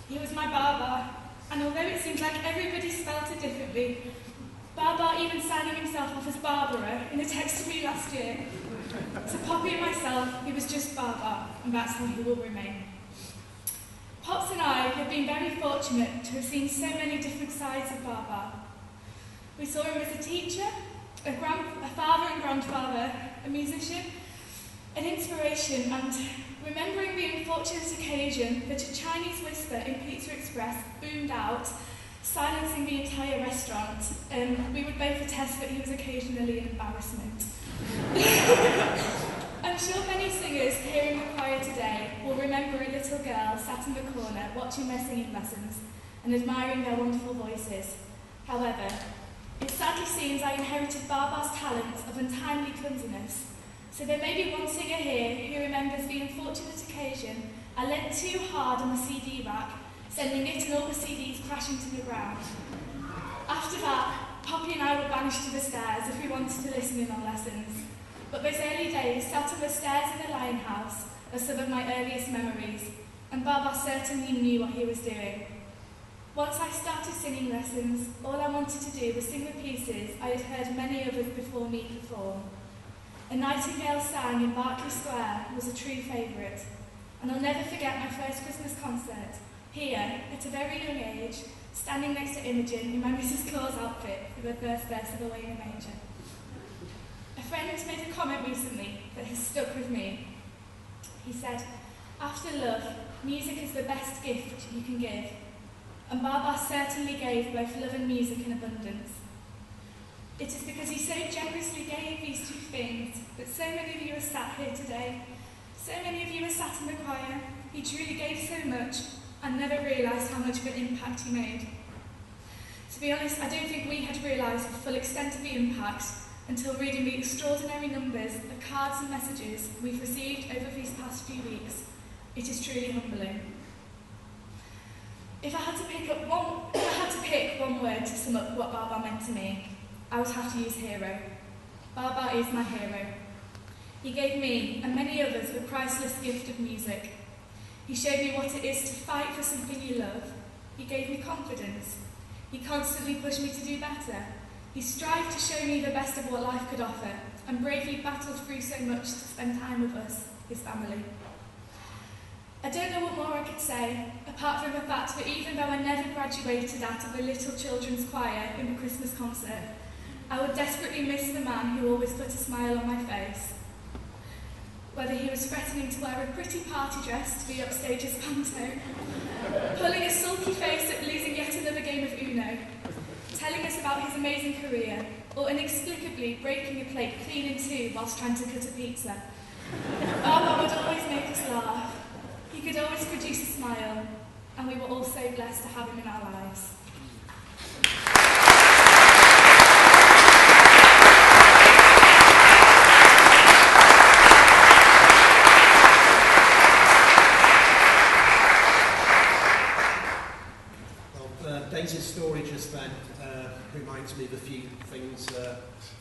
he was my Baba, and although it seems like everybody spelt it differently, Baba even signing himself off as Barbara in a text to me last year. To Poppy and myself, he was just Baba, and that's how he will remain. Pops and I have been very fortunate to have seen so many different sides of Baba. We saw him as a teacher, a father and grandfather, a musician, an inspiration, and remembering the unfortunate occasion that a Chinese whisper in Pizza Express boomed out, silencing the entire restaurant, we would both attest that he was occasionally an embarrassment. I'm sure many singers here in the choir today will remember a little girl sat in the corner watching their singing lessons and admiring their wonderful voices. However, it sadly seems I inherited Baba's talent of untimely clumsiness, so there may be one singer here who remembers the unfortunate occasion I leant too hard on the CD rack, sending it and all the CDs crashing to the ground. After that, Poppy and I were banished to the stairs if we wanted to listen in on lessons. But those early days sat on the stairs in the Lion House are some of my earliest memories, and Baba certainly knew what he was doing. Once I started singing lessons, all I wanted to do was sing the pieces I had heard many others before me perform. A Nightingale Sang in Berkeley Square was a true favourite, and I'll never forget my first Christmas concert, here, at a very young age, standing next to Imogen in my Mrs. Claus outfit for the first verse of Away in the Manger. A friend made a comment recently that has stuck with me. He said, "After love, music is the best gift you can give." And Baba certainly gave both love and music in abundance. It is because he so generously gave these two things that so many of you are sat here today. So many of you are sat in the choir. He truly gave so much and never realised how much of an impact he made. To be honest, I don't think we had realised the full extent of the impact until reading the extraordinary numbers of cards and messages we've received over these past few weeks. It is truly humbling. If I had to pick one word to sum up what Baba meant to me, I would have to use hero. Baba is my hero. He gave me, and many others, the priceless gift of music. He showed me what it is to fight for something you love. He gave me confidence. He constantly pushed me to do better. He strived to show me the best of what life could offer, and bravely battled through so much to spend time with us, his family. I don't know what more I could say, apart from the fact that even though I never graduated out of the little children's choir in the Christmas concert, I would desperately miss the man who always put a smile on my face. Whether he was threatening to wear a pretty party dress to be upstage as Panto, pulling a sulky face at losing yet another game of Uno, telling us about his amazing career, or inexplicably breaking a plate clean in two whilst trying to cut a pizza. Baba would always make us laugh. He could always produce a smile, and we were all so blessed to have him in our lives. Daisy's story just then reminds me of a few things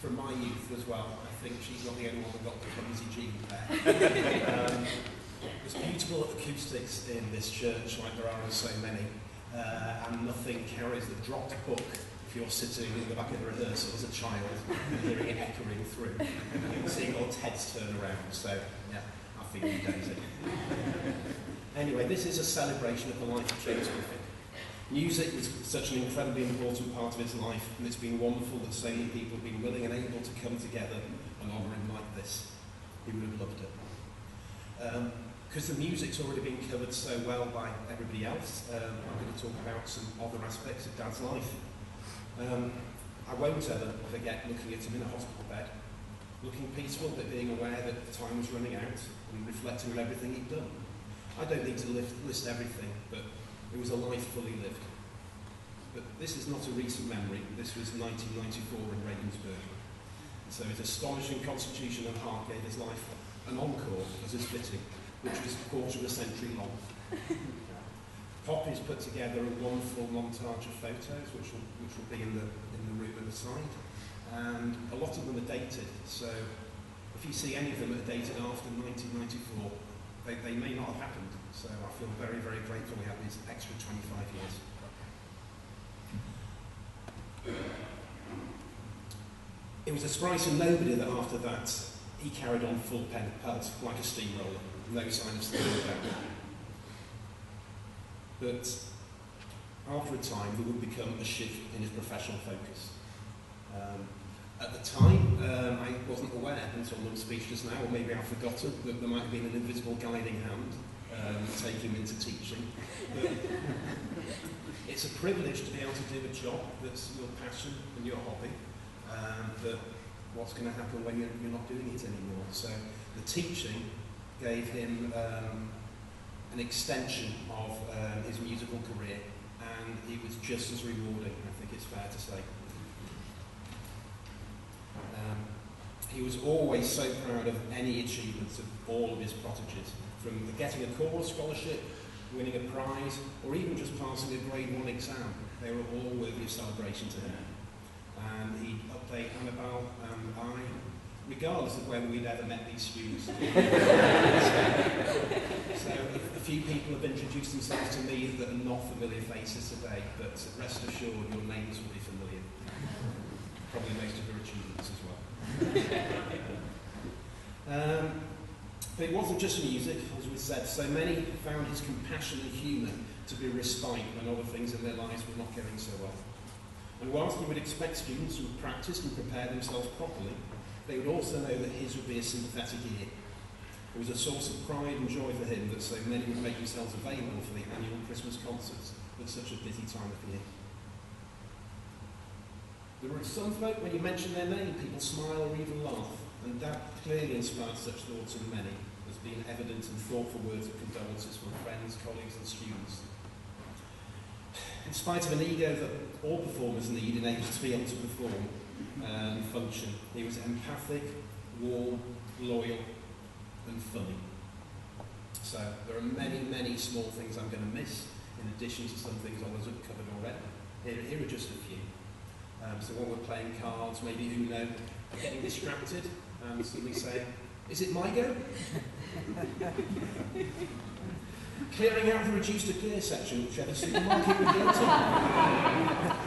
from my youth as well. I think she's not the only one that got the clumsy gene there. There's beautiful acoustics in this church, like there are in so many, and nothing carries the dropped book if you're sitting in the back of the rehearsal as a child and hearing it echoing through and seeing old heads turn around. So, yeah, I feel you, Daisy. Anyway, this is a celebration of the life of James Griffett. Music was such an incredibly important part of his life, and it's been wonderful that so many people have been willing and able to come together and honour him like this. He would have loved it. Because the music's already been covered so well by everybody else, I'm going to talk about some other aspects of Dad's life. I won't ever forget looking at him in a hospital bed, looking peaceful but being aware that the time was running out and reflecting on everything he'd done. I don't need to list everything, but it was a life fully lived. But this is not a recent memory. This was 1994 in Regensburg. So his astonishing constitution and heart gave his life an encore, as is fitting, which was a quarter of a century long. Poppy's put together a wonderful montage of photos, which will be in the room at the side, and a lot of them are dated. So the if you see any of them that are dated after 1994, they may not have happened. So I feel very, very grateful we have these extra 25 years. It was a surprise to nobody that after that he carried on full pelt like a steamroller, no sign of slowing down. But after a time there would become a shift in his professional focus. At the time, I wasn't aware until Mum's speech just now, or maybe I've forgotten, that there might have been an invisible guiding hand taking him into teaching. But it's a privilege to be able to do a job that's your passion and your hobby. But what's going to happen when you're not doing it anymore? So the teaching gave him an extension of his musical career, and it was just as rewarding, I think it's fair to say. He was always so proud of any achievements of all of his proteges, from getting a chorus scholarship, winning a prize, or even just passing a grade 1 exam. They were all worthy of celebration to him. And he'd update Annabelle and I, regardless of whether we'd ever met these students. So a few people have introduced themselves to me that are not familiar faces today, but rest assured your names will be familiar. Probably most of your achievements as well. But it wasn't just music, as we said. So many found his compassion and humour to be a respite when other things in their lives were not going so well. And whilst you would expect students who had practiced and prepared themselves properly, they would also know that his would be a sympathetic ear. It was a source of pride and joy for him that so many would make themselves available for the annual Christmas concerts at such a busy time of year. There were some folk, when you mention their name, people smile or even laugh, and that clearly inspired such thoughts in many, as being evident in thoughtful words of condolences from friends, colleagues and students. In spite of an ego that all performers need in order to be able to perform and function, he was empathic, warm, loyal and funny. So there are many, many small things I'm going to miss, in addition to some things others have covered already. Here are just a few. So when we're playing cards, maybe Uno, getting distracted, and suddenly saying, "Is it my go?" Clearing out the reduced to clear section, whichever supermarket we go to,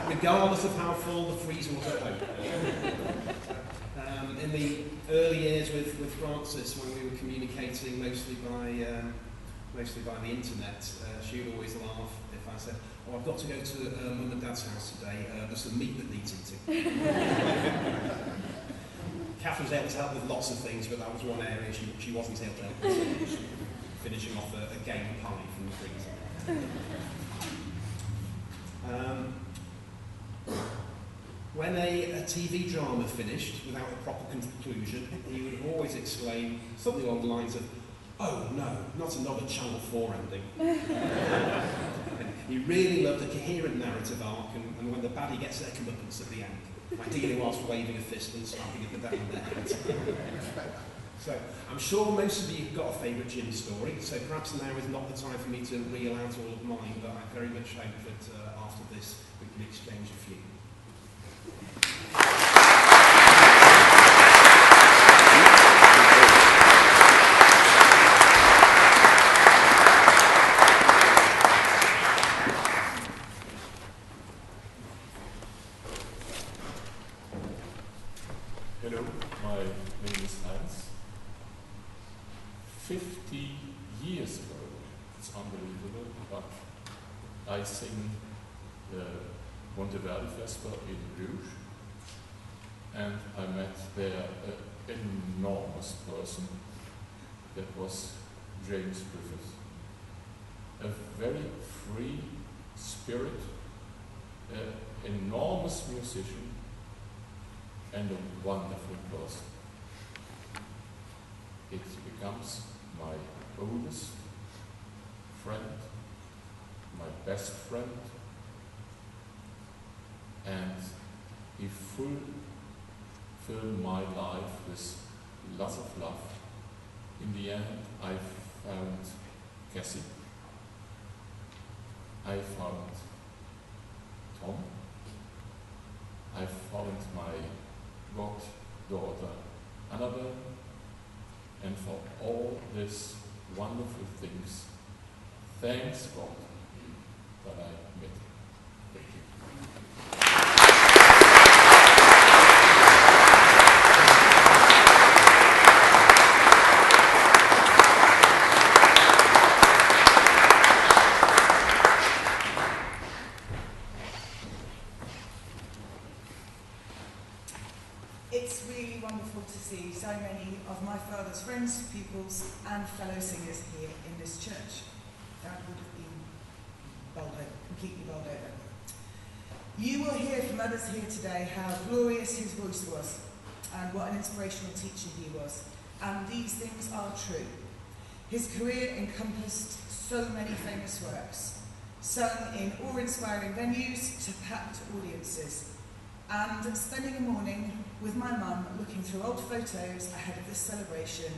regardless of how full the freezer was at home. In the early years with Frances, when we were communicating mostly by the internet, she would always laugh if I said, "Oh, I've got to go to Mum and Dad's house today, there's some meat that needs eating." Catherine was able to help with lots of things, but that was one area she wasn't able to help with, finishing off a game of pie from the freezer. When a TV drama finished without a proper conclusion, he would always exclaim something along the lines of, "Oh no, not another Channel 4 ending." He really loved a coherent narrative arc, and when the baddie gets their comeuppance at the end, ideally whilst waving a fist and slapping it down their head. So, I'm sure most of you have got a favourite Jim story, so perhaps now is not the time for me to reel out all of mine, but I very much hope that after this we can exchange a few. Hello, my name is Hans. 50 years ago, it's unbelievable, but I sing the Monteverdi Festival in Bruges, and I met there an enormous person that was James Griffett. A very free spirit, an enormous musician, and a wonderful person. It becomes my oldest friend, my best friend, and he filled my life with lots of love. In the end, I found Cassie, I found Tom, I found my goddaughter Annabelle, and for all these wonderful things. Thanks God that I met him. Thank you. It's really wonderful to see so many of my father's friends, pupils and fellow singers here in this church. That would have been bowled over, completely bowled over. You will hear from others here today how glorious his voice was and what an inspirational teacher he was. And these things are true. His career encompassed so many famous works, sung in awe-inspiring venues to packed audiences, and spending a morning with my mum looking through old photos ahead of this celebration,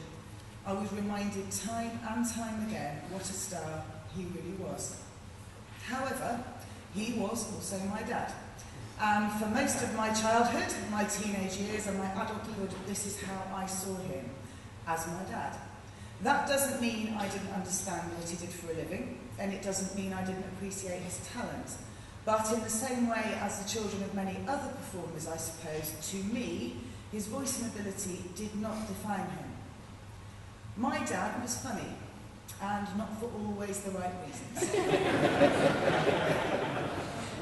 I was reminded time and time again what a star he really was. However, he was also my dad. And for most of my childhood, my teenage years and my adulthood, this is how I saw him, as my dad. That doesn't mean I didn't understand what he did for a living, and it doesn't mean I didn't appreciate his talent. But in the same way as the children of many other performers, I suppose, to me, his voice and ability did not define him. My dad was funny, and not for always the right reasons.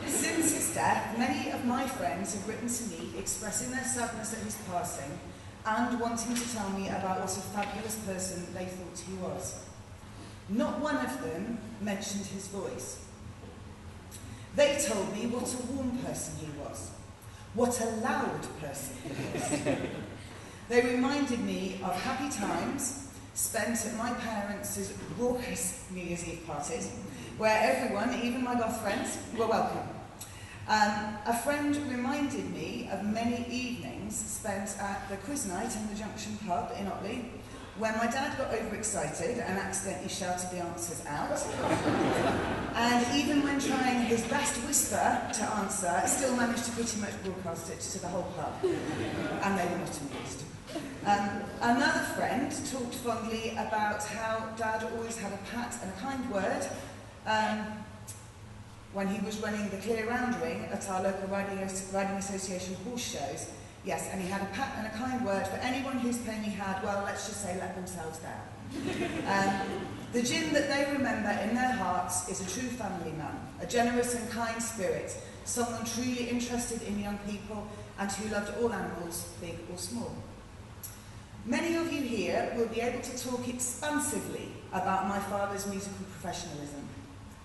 Since his death, many of my friends have written to me expressing their sadness at his passing and wanting to tell me about what a fabulous person they thought he was. Not one of them mentioned his voice. They told me what a warm person he was, what a loud person he was. They reminded me of happy times spent at my parents' raucous New Year's Eve parties, where everyone, even my goth friends, were welcome. A friend reminded me of many evenings spent at the quiz night in the Junction pub in Ilkley, when my dad got overexcited and accidentally shouted the answers out. And even when trying his best whisper to answer, still managed to pretty much broadcast it to the whole pub. And they were not amused. Another friend talked fondly about how Dad always had a pat and a kind word when he was running the clear round ring at our local riding association horse shows. Yes, and he had a pat and a kind word for anyone whose pony had, well, let's just say, let themselves down. The Jim that they remember in their hearts is a true family man, a generous and kind spirit, someone truly interested in young people and who loved all animals, big or small. Many of you here will be able to talk expansively about my father's musical professionalism,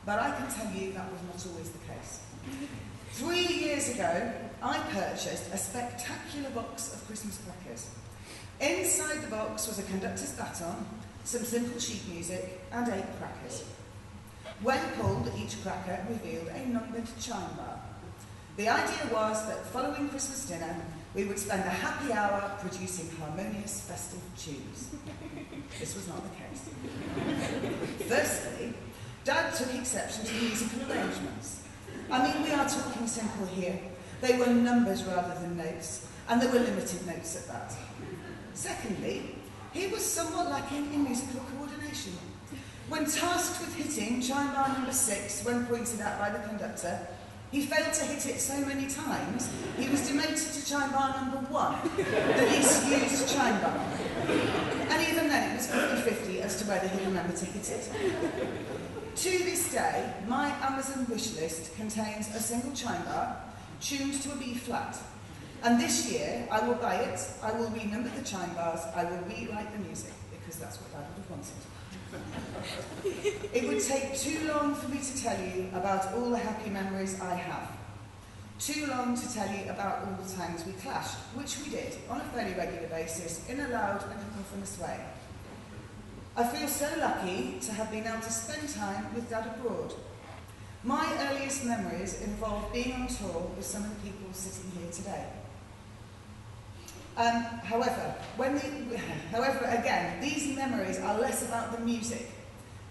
but I can tell you that was not always the case. 3 years ago, I purchased a spectacular box of Christmas crackers. Inside the box was a conductor's baton, some simple sheet music, and 8 crackers. When pulled, each cracker revealed a numbered chime bar. The idea was that following Christmas dinner, we would spend a happy hour producing harmonious festive tunes. This was not the case. Firstly, Dad took exception to musical arrangements. I mean, we are talking simple here. They were numbers rather than notes, and there were limited notes at that. Secondly, he was somewhat lacking in musical coordination. When tasked with hitting chime bar number 6, when pointed at by the conductor, he failed to hit it so many times, he was demoted to chime bar number 1, the least used chime bar. And even then, it was 50-50 as to whether he remembered to hit it. To this day, my Amazon wish list contains a single chime bar tuned to a B flat. And this year, I will buy it, I will renumber the chime bars, I will rewrite the music, because that's what Dad would have wanted. It would take too long for me to tell you about all the happy memories I have. Too long to tell you about all the times we clashed, which we did on a fairly regular basis in a loud and infamous way. I feel so lucky to have been able to spend time with Dad abroad. My earliest memories involve being on tour with some of the people sitting here today. However, again, these memories are less about the music.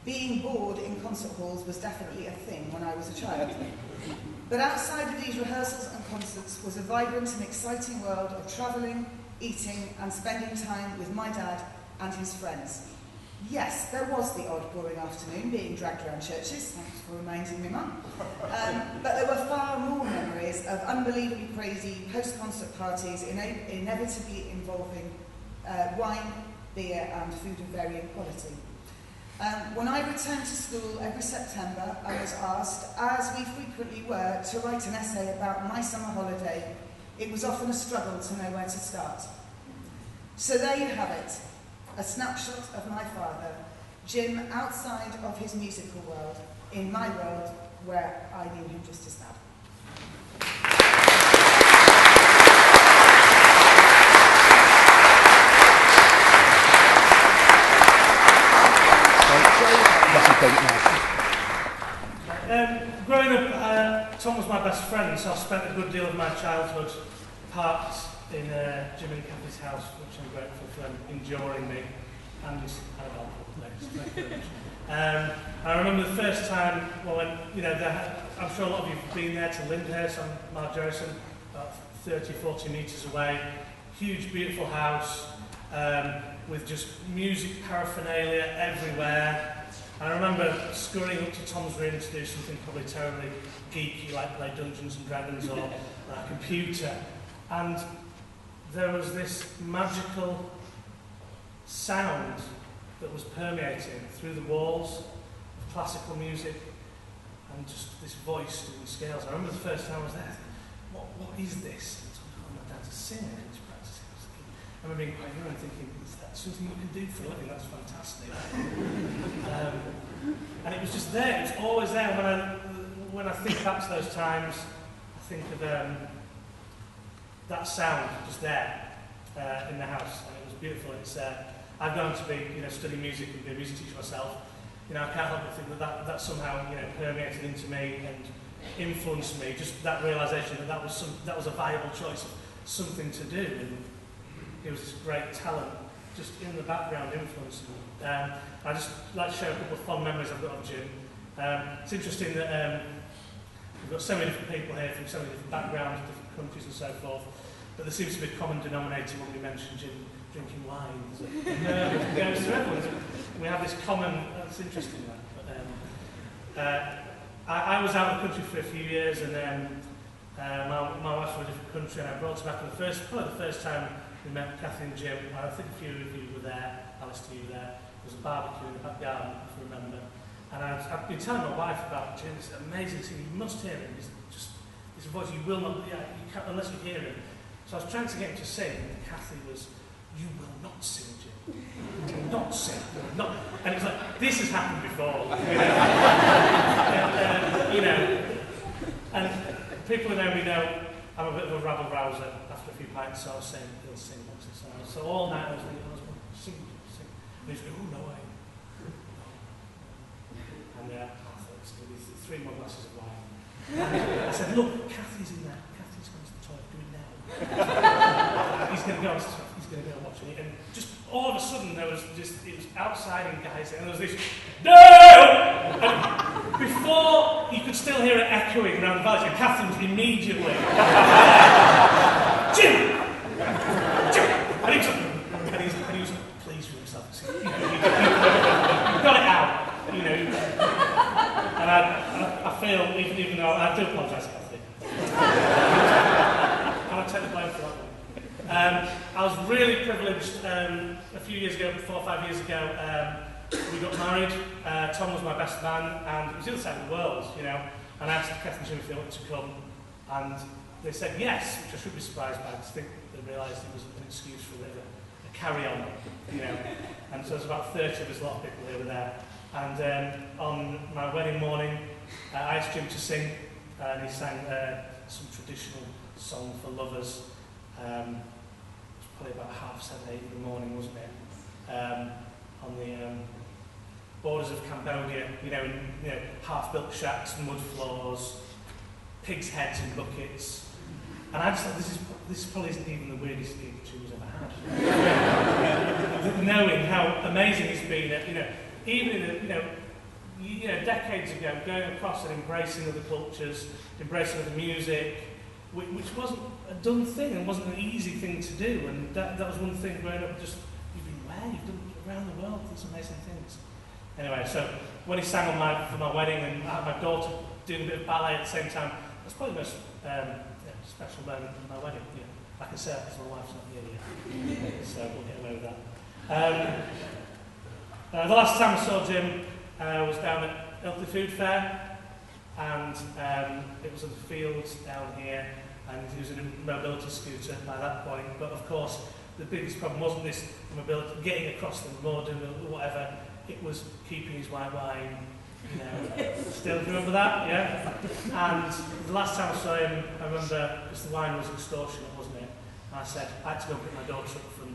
Being bored in concert halls was definitely a thing when I was a child. But outside of these rehearsals and concerts was a vibrant and exciting world of travelling, eating, and spending time with my dad and his friends. Yes, there was the odd boring afternoon being dragged around churches, thanks for reminding me, Mum. But there were far more memories of unbelievably crazy post-concert parties, inevitably involving wine, beer and food of varying quality. When I returned to school every September, I was asked, as we frequently were, to write an essay about my summer holiday. It was often a struggle to know where to start. So there you have it, a snapshot of my father, Jim, outside of his musical world, in my world, where I knew him just as bad. Growing up, Tom was my best friend, so I spent a good deal of my childhood parked in Jim and Kathy's house, which I'm grateful for them enduring me and I remember the first time, well, when, you know, I'm sure a lot of you have been there to Lyndhurst on Margerison, about 30, 40 metres away. Huge, beautiful house with just music paraphernalia everywhere. I remember scurrying up to Tom's room to do something probably terribly geeky, like play Dungeons and Dragons or a computer. And there was this magical sound that was permeating through the walls of classical music and just this voice doing scales. I remember the first time I was there, what is this? And Tom told my dad to sing it, and he's practicing. I remember being quite young and thinking, is that something you can do for a living? That's fantastic. And it was just there, it was always there. When I think back to those times, I think of that sound just there in the house, and it was beautiful. I've gone to be, study music and be a music teacher myself. I can't help but think that somehow, permeated into me and influenced me. Just that realisation that that was a viable choice of something to do. And it was this great talent just in the background influencing me. I just like to share a couple of fond memories I've got of Jim. It's interesting that we've got so many different people here from so many different backgrounds, different countries and so forth, but there seems to be a common denominator when we mention Jim drinking wine. It goes to everyone. We have this common, that's interesting that. But, I was out of the country for a few years, and then my wife from a different country, and I brought her back for probably the first time we met Kathy and Jim. I think a few of you were there, Alistair, you were there. There was a barbecue in the back garden, if you remember. And I've been telling my wife about Jim. It's amazing thing. You must hear him. He's just his voice. You will not. You can't unless you hear him. So I was trying to get him to sing, and Kathy was, "You will not sing, Jim. You will not sing. You will not." And it's like this has happened before. And people who know me know I'm a bit of a rabble rouser. After a few pints, so I was saying, "He'll sing." So all night I was thinking, "Sing, sing." And he's going, "Oh no, I." And I thought, it's going to be 3 more glasses of wine. And I said, "Look, Kathy's in there. Kathy's going to the toilet. Do it now." He's going to go. He's going to go watching it. And just all of a sudden, it was outside in guys, and there was this, "No!" And before you could still hear it echoing around the village, Kathy was immediately, "Jim! Jim!" And he was pleased with himself. You got it out. And I feel, even though I do apologise, Kathy. And I take the blame for that one. I was really privileged a few years ago, 4 or 5 years ago, we got married. Tom was my best man, and it was the other side of the world, And I asked Kathy and Jim if they wanted to come, and they said yes, which I should be surprised by, because I think they realised it was an excuse for a carry-on, And so there's about 30 of us, a lot of people here were there. And on my wedding morning, I asked Jim to sing, and he sang some traditional song for lovers. It was probably about 7:30, 8 in the morning, wasn't it? On the borders of Cambodia, half-built shacks, mud floors, pigs' heads in buckets. And I just thought, this probably isn't even the weirdest gig Jim's ever had. Knowing how amazing he's been at, even in decades ago, going across and embracing other cultures, embracing other music, which wasn't a done thing and wasn't an easy thing to do. And that was one thing growing up, you've been where? you've done around the world, these amazing things. Anyway, so when he sang on for my wedding and I had my daughter doing a bit of ballet at the same time, that's probably the most special moment of my wedding. You know, I can say that because my wife's not here yet, so we'll get away with that. The last time I saw Jim was down at Ilkley Food Fair, and it was in the fields down here, and he was in a mobility scooter by that point. But of course, the biggest problem wasn't this mobility, getting across the mud and whatever. It was keeping his white wine. You know, still remember that, yeah? And the last time I saw him, I remember, because the wine was extortionate, wasn't it? And I said, I had to go and pick my daughter up from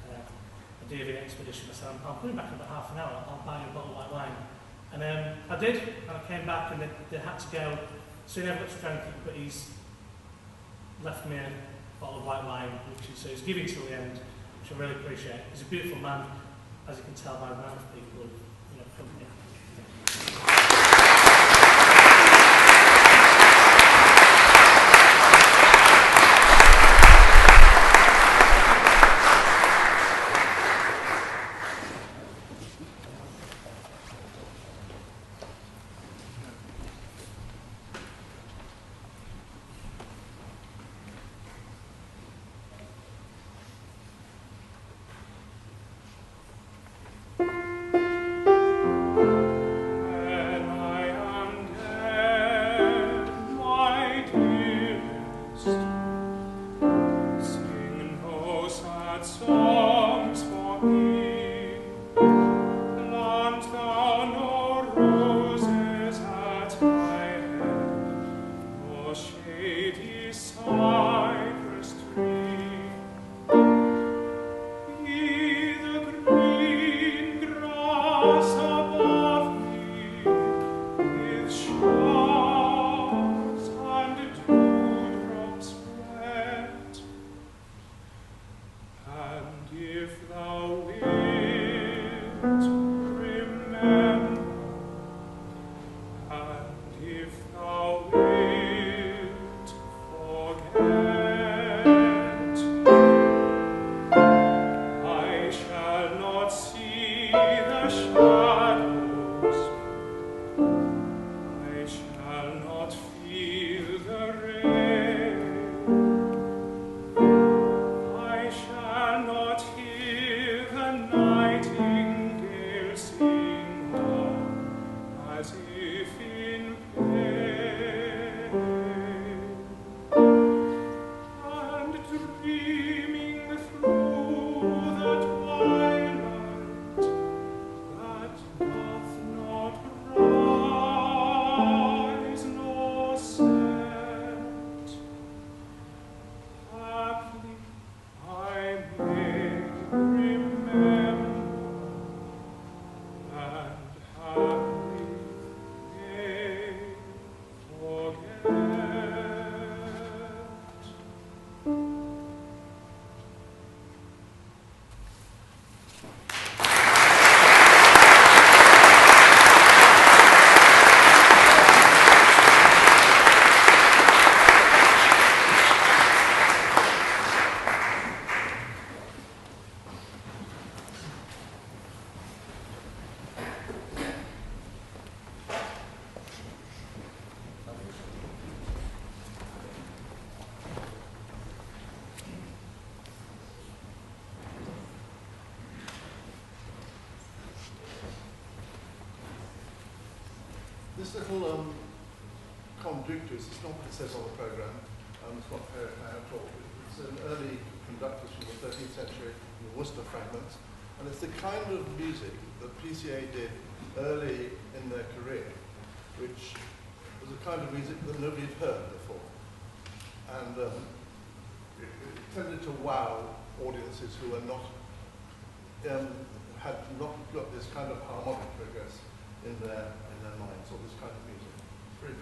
a DV expedition. I said, I'm coming back in about half an hour, I'll buy you a bottle of white wine. And I did, and I came back and they had to go. So he never got to drink it, but he's left me a bottle of white wine, so he's giving till the end, which I really appreciate. He's a beautiful man, as you can tell by the amount of people who come here. This little conductus, it's not what it says on the programme, it's not fair at all. It's an early conductus from the 13th century, the Worcester fragments, and it's the kind of music that PCA did early in their career, which was a kind of music that nobody had heard before. And it tended to wow audiences who were not, had not got this kind of harmonic progress in their minds, or this kind of music. Very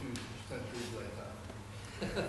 few centuries later.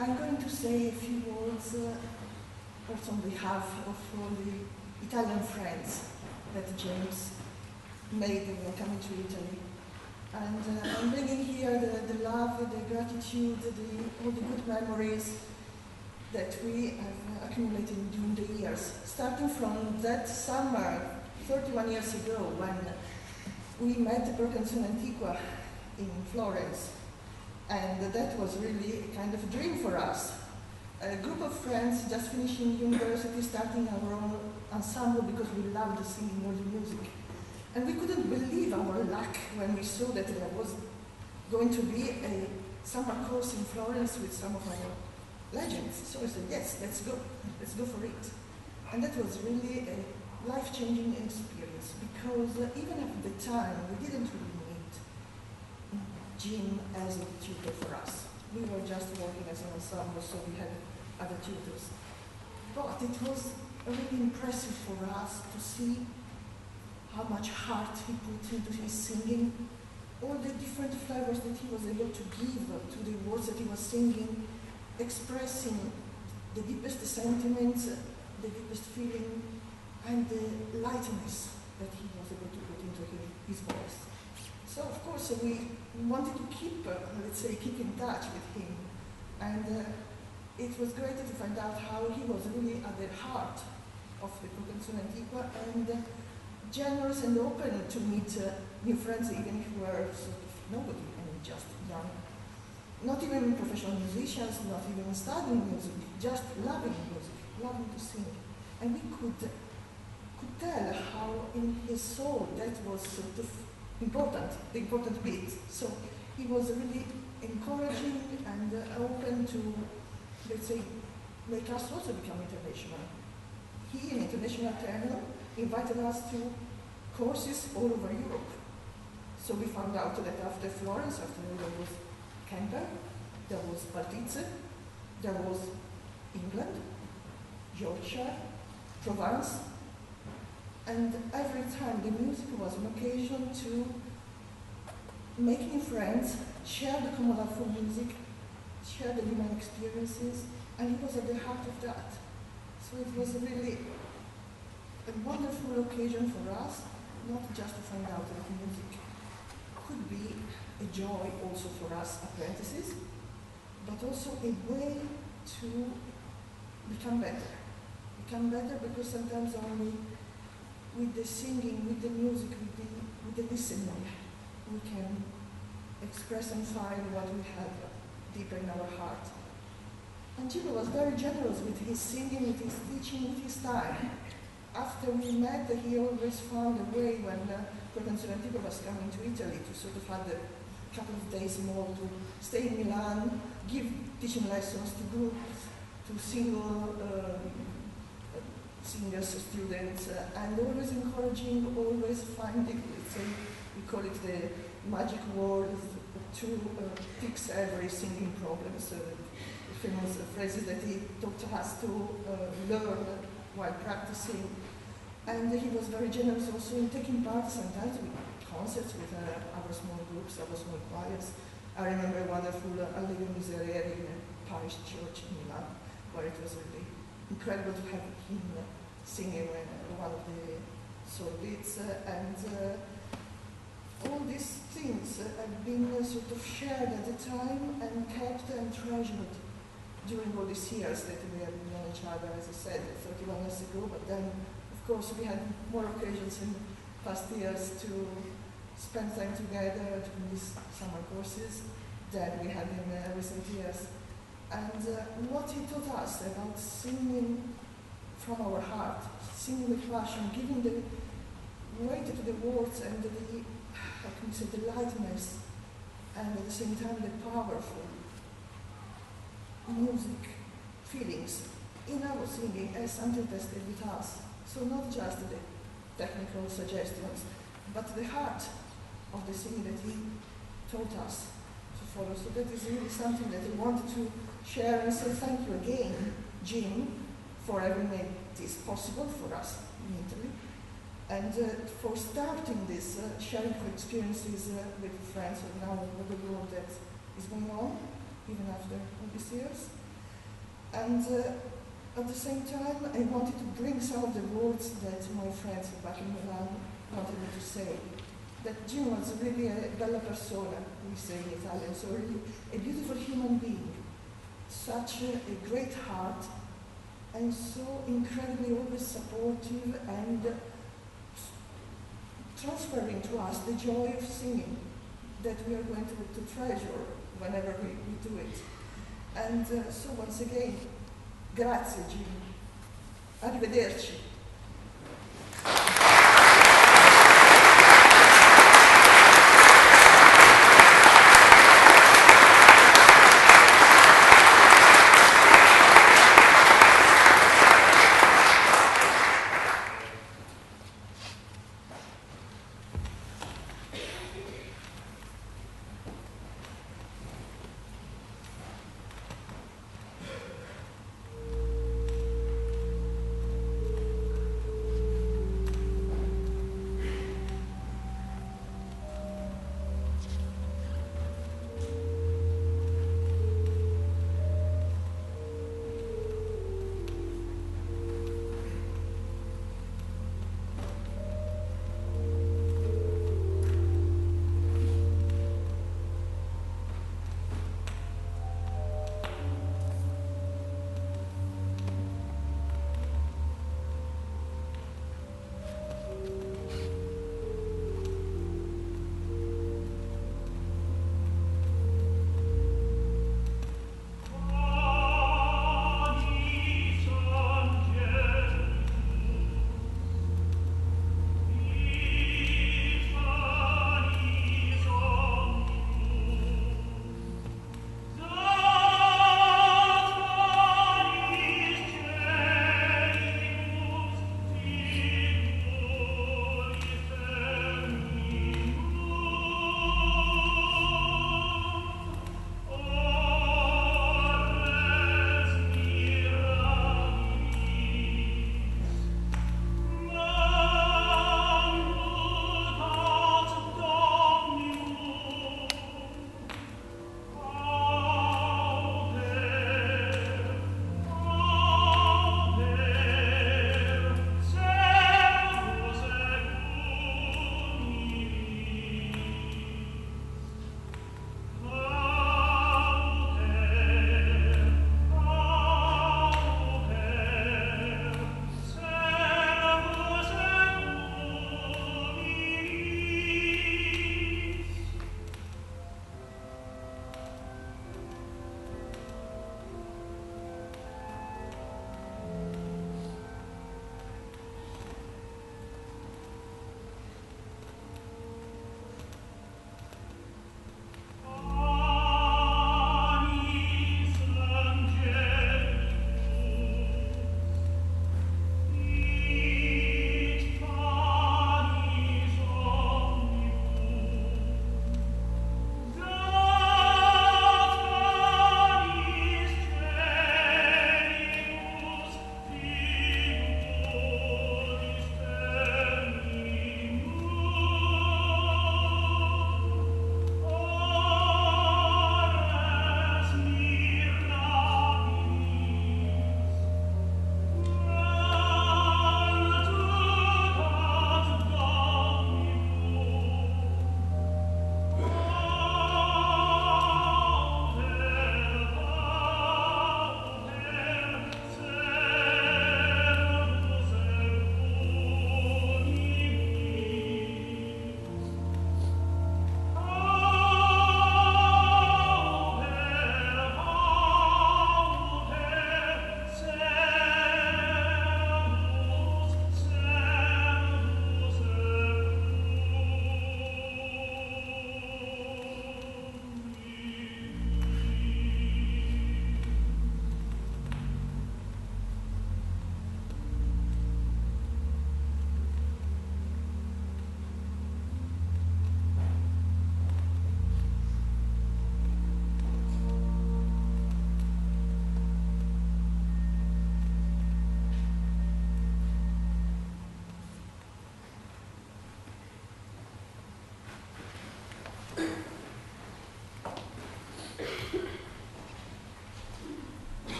I'm going to say a few words also on behalf of all the Italian friends that James made when coming to Italy. And I'm bringing here the love, the gratitude, all the good memories that we have accumulated during the years, starting from that summer 31 years ago when we met Brocanzone Antiqua in Florence. And that was really a kind of dream for us. A group of friends just finishing university, starting our own ensemble because we loved singing all the music. And we couldn't believe our luck when we saw that there was going to be a summer course in Florence with some of our legends. So I said, yes, let's go for it. And that was really a life-changing experience because even at the time, we didn't really need Jim as a tutor for us. We were just working as an ensemble, so we had other tutors. But it was really impressive for us to see how much heart he put into his singing, all the different flavors that he was able to give to the words that he was singing, expressing the deepest sentiments, the deepest feeling, and the lightness that he was able to put into his voice. So of course we wanted to keep in touch with him, and it was great to find out how he was really at the heart of the Brocanzone Antiqua and generous and open to meet new friends, even if we were sort of nobody and just young. Not even professional musicians, not even studying music, just loving music, loving to sing. And we could tell how in his soul that was sort of the important bit. So he was really encouraging and open to, let's say, make us also become international. He, in international terminal, invited us to courses all over Europe. So we found out that after Florence, after all, there was Canberra, there was Partize, there was England, Yorkshire, Provence, and every time the music was an occasion to make new friends, share the common love for music, share the human experiences, and it was at the heart of that. So it was really a wonderful occasion for us, not just to find out that music could be a joy also for us apprentices, but also a way to become better. Become better because sometimes only with the singing, with the music, with the listening, we can express and find what we have deeper in our heart. And Jimmy was very generous with his singing, with his teaching, with his time. After we met, he always found a way when Procanzione Antico was coming to Italy to sort of have a couple of days more to stay in Milan, give teaching lessons to groups, to single singers, students, and always encouraging, always finding, we call it the magic word to fix every singing problem. So the famous phrases that he taught us to learn while practicing. And he was very generous also in taking part sometimes with concerts with our small groups, our small choirs. I remember a wonderful Allegro Miserere in a parish church in Milan, where it was really incredible to have him singing one of the soul beats. And all these things have been sort of shared at the time and kept and treasured during all these years that we have known each other, as I said, 31 years ago. But then, of course, we had more occasions in past years to spend time together during these summer courses that we had in recent years. And what he taught us about singing from our heart, singing with passion, giving the weight to the words and the, how can we say, the lightness, and at the same time the powerful music feelings in our singing as something tested with us. So not just the technical suggestions, but the heart of the singing that he taught us to follow. So that is really something that I wanted to share and say thank you again, Jim, for having made this possible for us in Italy, and for starting this sharing of experiences with friends around the world that is going on, even after all these years. And at the same time, I wanted to bring some of the words that my friends back in Milan wanted me to say. That Jim was really a bella persona, we say in Italian, so really a beautiful human being, such a great heart, and so incredibly always supportive and transferring to us the joy of singing that we are going to treasure whenever we do it. And so once again, grazie Jim. Arrivederci.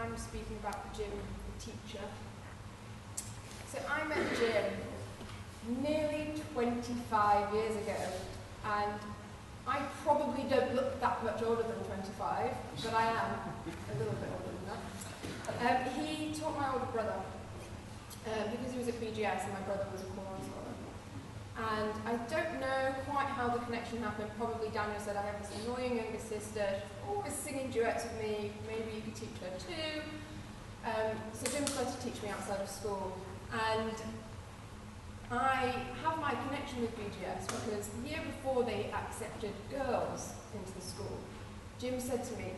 I'm speaking about Jim, the teacher. So I met Jim nearly 25 years ago, and I probably don't look that much older than 25, but I am a little bit older than that. He taught my older brother, because he was at BGS and my brother was a choral scholar. And I don't know quite how the connection happened. Probably Daniel said, I have this annoying younger sister, she's always singing duets with me, maybe you could teach her too. So Jim started to teach me outside of school. And I have my connection with BGS because the year before they accepted girls into the school, Jim said to me,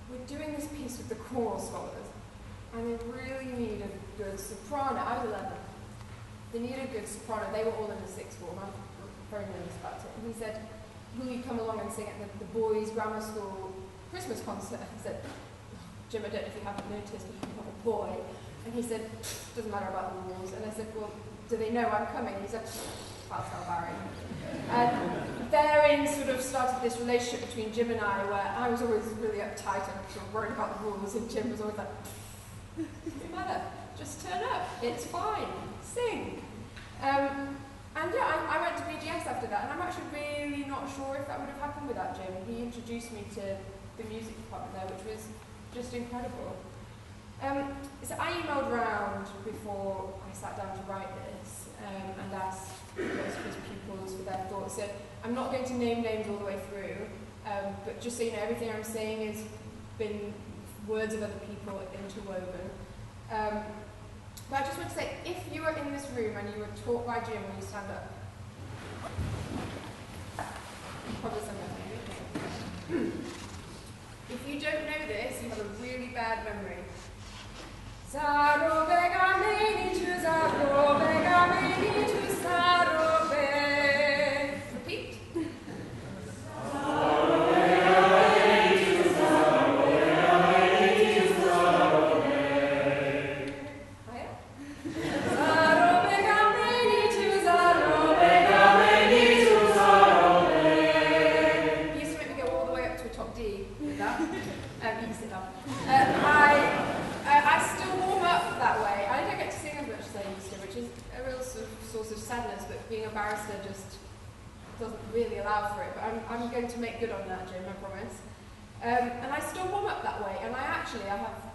we're doing this piece with the choral scholars and they really need a good soprano. I was 11. They need a good soprano. They were all in the sixth form. I'm very nervous about it. And he said, will you come along and sing at the boys' grammar school Christmas concert? I said, Jim, I don't know if you haven't noticed, but I'm not a boy. And he said, doesn't matter about the rules. And I said, well, do they know I'm coming? He said, I'll tell Barry. And therein sort of started this relationship between Jim and I, where I was always really uptight and sort of worried about the rules, and Jim was always like, doesn't matter, just turn up, it's fine, sing. And yeah, I went to BGS after that, and I'm actually really not sure if that would have happened without Jim. He introduced me to the music department there, which was just incredible. So I emailed round before I sat down to write this and asked lots of his pupils for their thoughts. So I'm not going to name names all the way through, but just so you know, everything I'm saying has been words of other people interwoven. But I just want to say, if you are in this room and you were taught by Jim when you stand up, probably something. If you don't know this, you have a really bad memory. Repeat. Barrister just doesn't really allow for it, but I'm going to make good on that, Jim, I promise. And I still warm up that way, and I have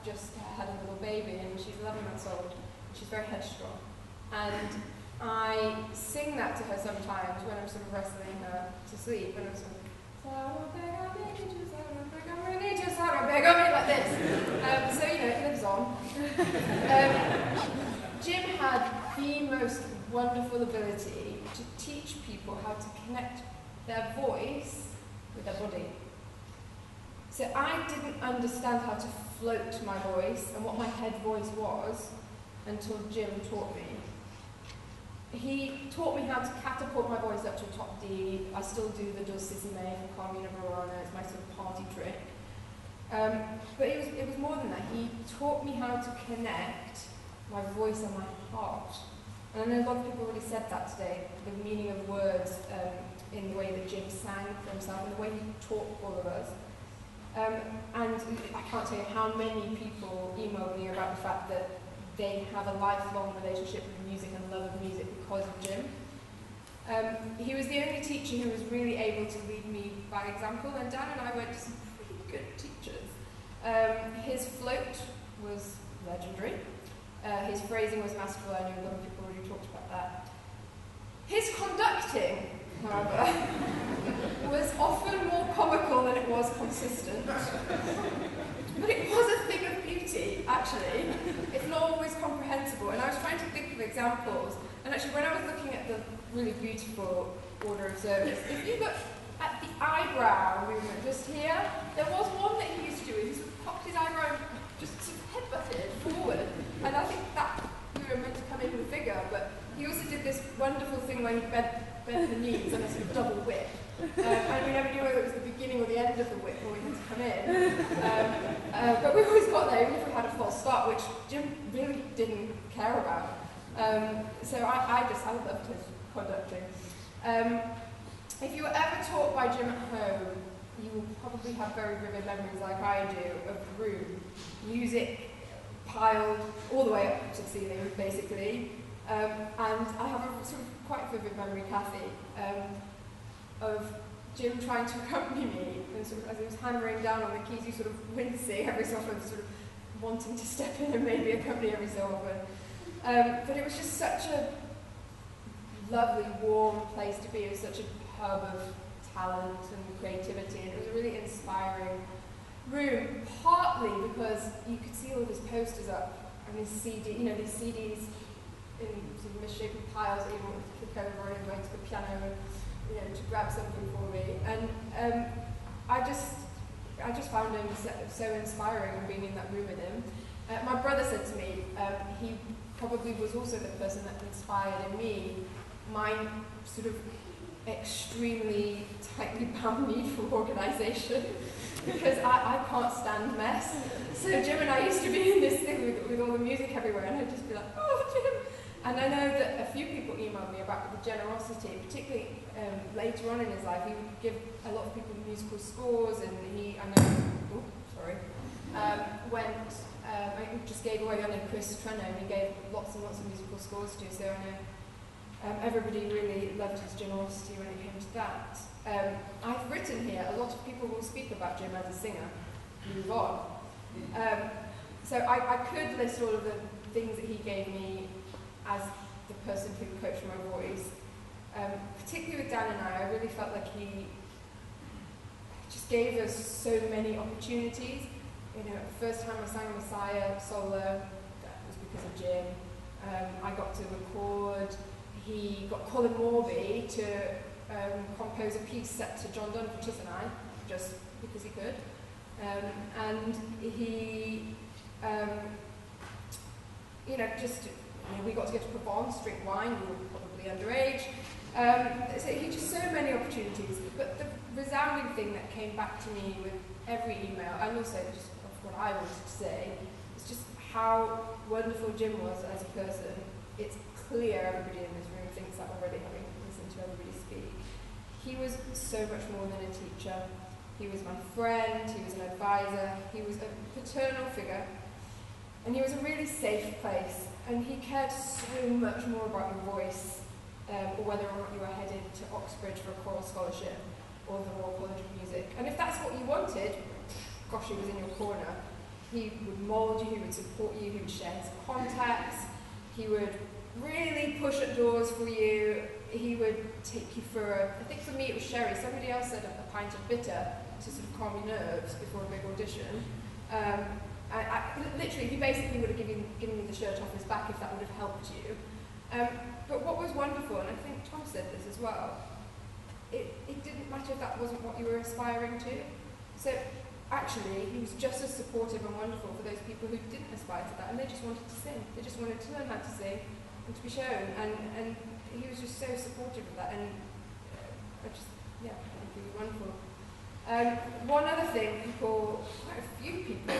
just had a little baby, and she's 11 months old. She's very headstrong, and I sing that to her sometimes when I'm sort of wrestling her to sleep, and I'm sort of like this. So, you know, it lives on. Jim had the most wonderful ability to teach people how to connect their voice with their body. So I didn't understand how to float my voice and what my head voice was until Jim taught me. He taught me how to catapult my voice up to a top D. I still do the dulcissime from Carmina Burana. It's my sort of party trick. But it was more than that. He taught me how to connect my voice and my heart. And I know a lot of people already said that today, the meaning of words in the way that Jim sang for himself and the way he taught all of us. And I can't tell you how many people emailed me about the fact that they have a lifelong relationship with music and love of music because of Jim. He was the only teacher who was really able to lead me by example, and Dan and I went to some pretty good teachers. His float was legendary. His phrasing was masterful. I know a lot of people already talked about that. His conducting, however, was often more comical than it was consistent. But it was a thing of beauty, actually. It's not always comprehensible. And I was trying to think of examples. And actually, when I was looking at the really beautiful order of service, if you look at the eyebrow movement just here, there was one that he used to do. He sort of popped his eyebrow, just sort of headbutted forward. And I think that we were meant to come in with vigor, but he also did this wonderful thing where he bent the knees and a sort of double whip. And we never knew whether it was the beginning or the end of the whip when we had to come in. But we always got there, even if we had a false start, which Jim really didn't care about. So I loved his conducting. If you were ever taught by Jim at home, you will probably have very vivid memories like I do of the room. Music piled all the way up to the ceiling, basically. And I have a sort of quite vivid memory, Kathy, of Jim trying to accompany me, and sort of as he was hammering down on the keys, he sort of wincing every so often, sort of wanting to step in and maybe accompany every so often. But it was just such a lovely, warm place to be. It was such a hub of talent and creativity, and it was a really inspiring room, partly because you could see all of his posters up and his CD, you know, these CDs in sort of misshapen piles that you wanted to kick over and go to the piano and, you know, to grab something for me. And I just found him so inspiring and being in that room with him. My brother said to me, he probably was also the person that inspired in me my sort of extremely tightly bound need for organisation, because I can't stand mess. So Jim and I used to be in this thing with all the music everywhere, and I'd just be like, oh, Jim. And I know that a few people emailed me about the generosity, particularly later on in his life. He would give a lot of people musical scores, and he just gave away. I know Chris Trenno, and he gave lots and lots of musical scores to. So I know everybody really loved his generosity when it came to that. I've written here, a lot of people will speak about Jim as a singer. Move on. So I could list all of the things that he gave me as the person who coached my voice. Particularly with Dan and I really felt like he just gave us so many opportunities. You know, the first time I sang Messiah solo, that was because of Jim. I got to record. He got Colin Morby to compose a piece set to John Donne for Tis and I, just because he could. And he, we got to go to Provence, drink wine. We were probably underage. So he just so many opportunities. But the resounding thing that came back to me with every email, and also just of what I wanted to say, is just how wonderful Jim was as a person. It's clear everybody in this room thinks that already, having listened to everybody speak. He was so much more than a teacher. He was my friend, he was an advisor, he was a paternal figure, and he was a really safe place. And he cared so much more about your voice, or whether or not you were headed to Oxbridge for a choral scholarship, or the Royal College of Music. And if that's what you wanted, gosh, he was in your corner. He would mould you, he would support you, he would share his contacts, he would really push at doors for you, he would take you for I think for me it was sherry, somebody else said a pint of bitter to sort of calm your nerves before a big audition. Literally, he basically would have given me the shirt off his back if that would have helped you. But what was wonderful, and I think Tom said this as well, it didn't matter if that wasn't what you were aspiring to. So actually, he was just as supportive and wonderful for those people who didn't aspire to that, and they just wanted to sing. They just wanted to learn how to sing and to be shown, and he was just so supportive of that, and I think he was wonderful. One other thing quite a few people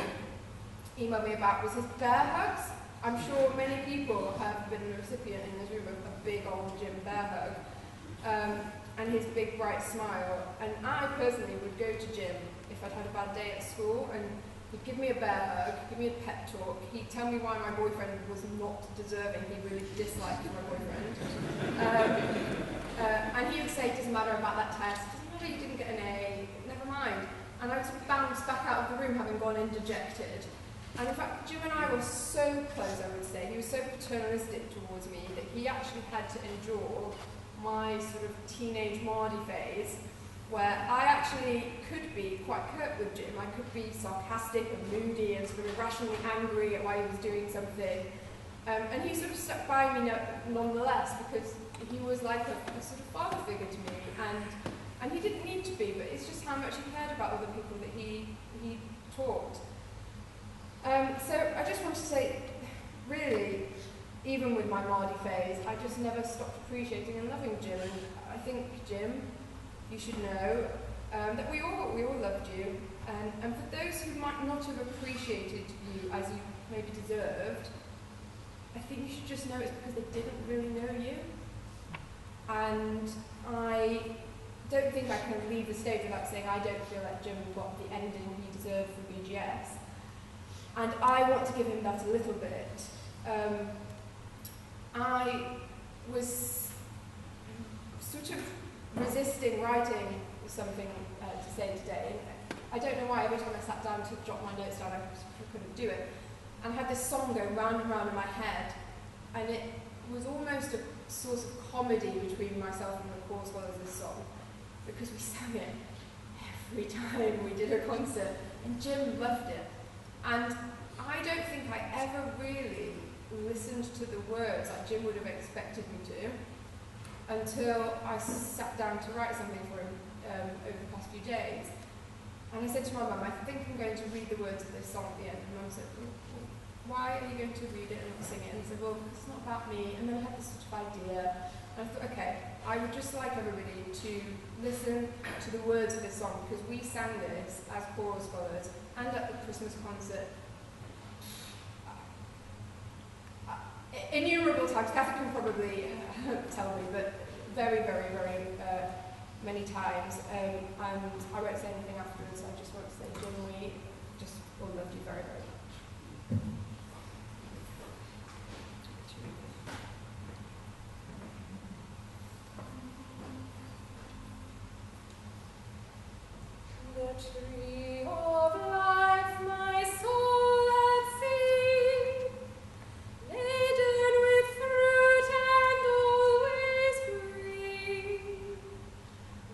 emailed me about was his bear hugs. I'm sure many people have been the recipient in this room of a big old Jim bear hug, and his big bright smile. And I personally would go to Jim if I'd had a bad day at school, and he'd give me a bear hug, give me a pep talk. He'd tell me why my boyfriend was not deserving. He really disliked my boyfriend. And he would say, it doesn't matter about that test, it doesn't matter you didn't get an A, never mind. And I would sort of bounce back out of the room having gone in dejected. And in fact, Jim and I were so close, I would say. He was so paternalistic towards me that he actually had to endure my sort of teenage Mardy phase, where I actually could be quite curt with Jim. I could be sarcastic and moody and sort of irrationally angry at why he was doing something. And he sort of stuck by me nonetheless, because he was like a sort of father figure to me. And he didn't need to be, but it's just how much he cared about other people that he taught. So I just want to say, really, even with my Mardy phase, I just never stopped appreciating and loving Jim. And I think, Jim, you should know that we all loved you. And for those who might not have appreciated you as you maybe deserved, I think you should just know it's because they didn't really know you. And I don't think I can leave the stage without saying I don't feel like Jim got the ending he deserved for BGS. And I want to give him that a little bit. I was sort of resisting writing something to say today. I don't know why, every time I sat down to jot my notes down, I couldn't do it. And I had this song going round and round in my head, and it was almost a source of comedy between myself and the chorus scholars, this song, because we sang it every time we did a concert, and Jim loved it. And I don't think I ever really listened to the words like Jim would have expected me to until I sat down to write something for him over the past few days. And I said to my mum, I think I'm going to read the words of this song at the end. And Mum said, well, why are you going to read it and not sing it? And I said, well, it's not about me. And then I had this sort of idea. And I thought, okay, I would just like everybody to listen to the words of this song, because we sang this as choral scholars and at the Christmas concert innumerable times. Kathy can probably tell me, but very, very, very many times. And I won't say anything afterwards. I just want to say, Jim, we just all loved you very, very much. The tree of life, my soul hath seen, laden with fruit and always green.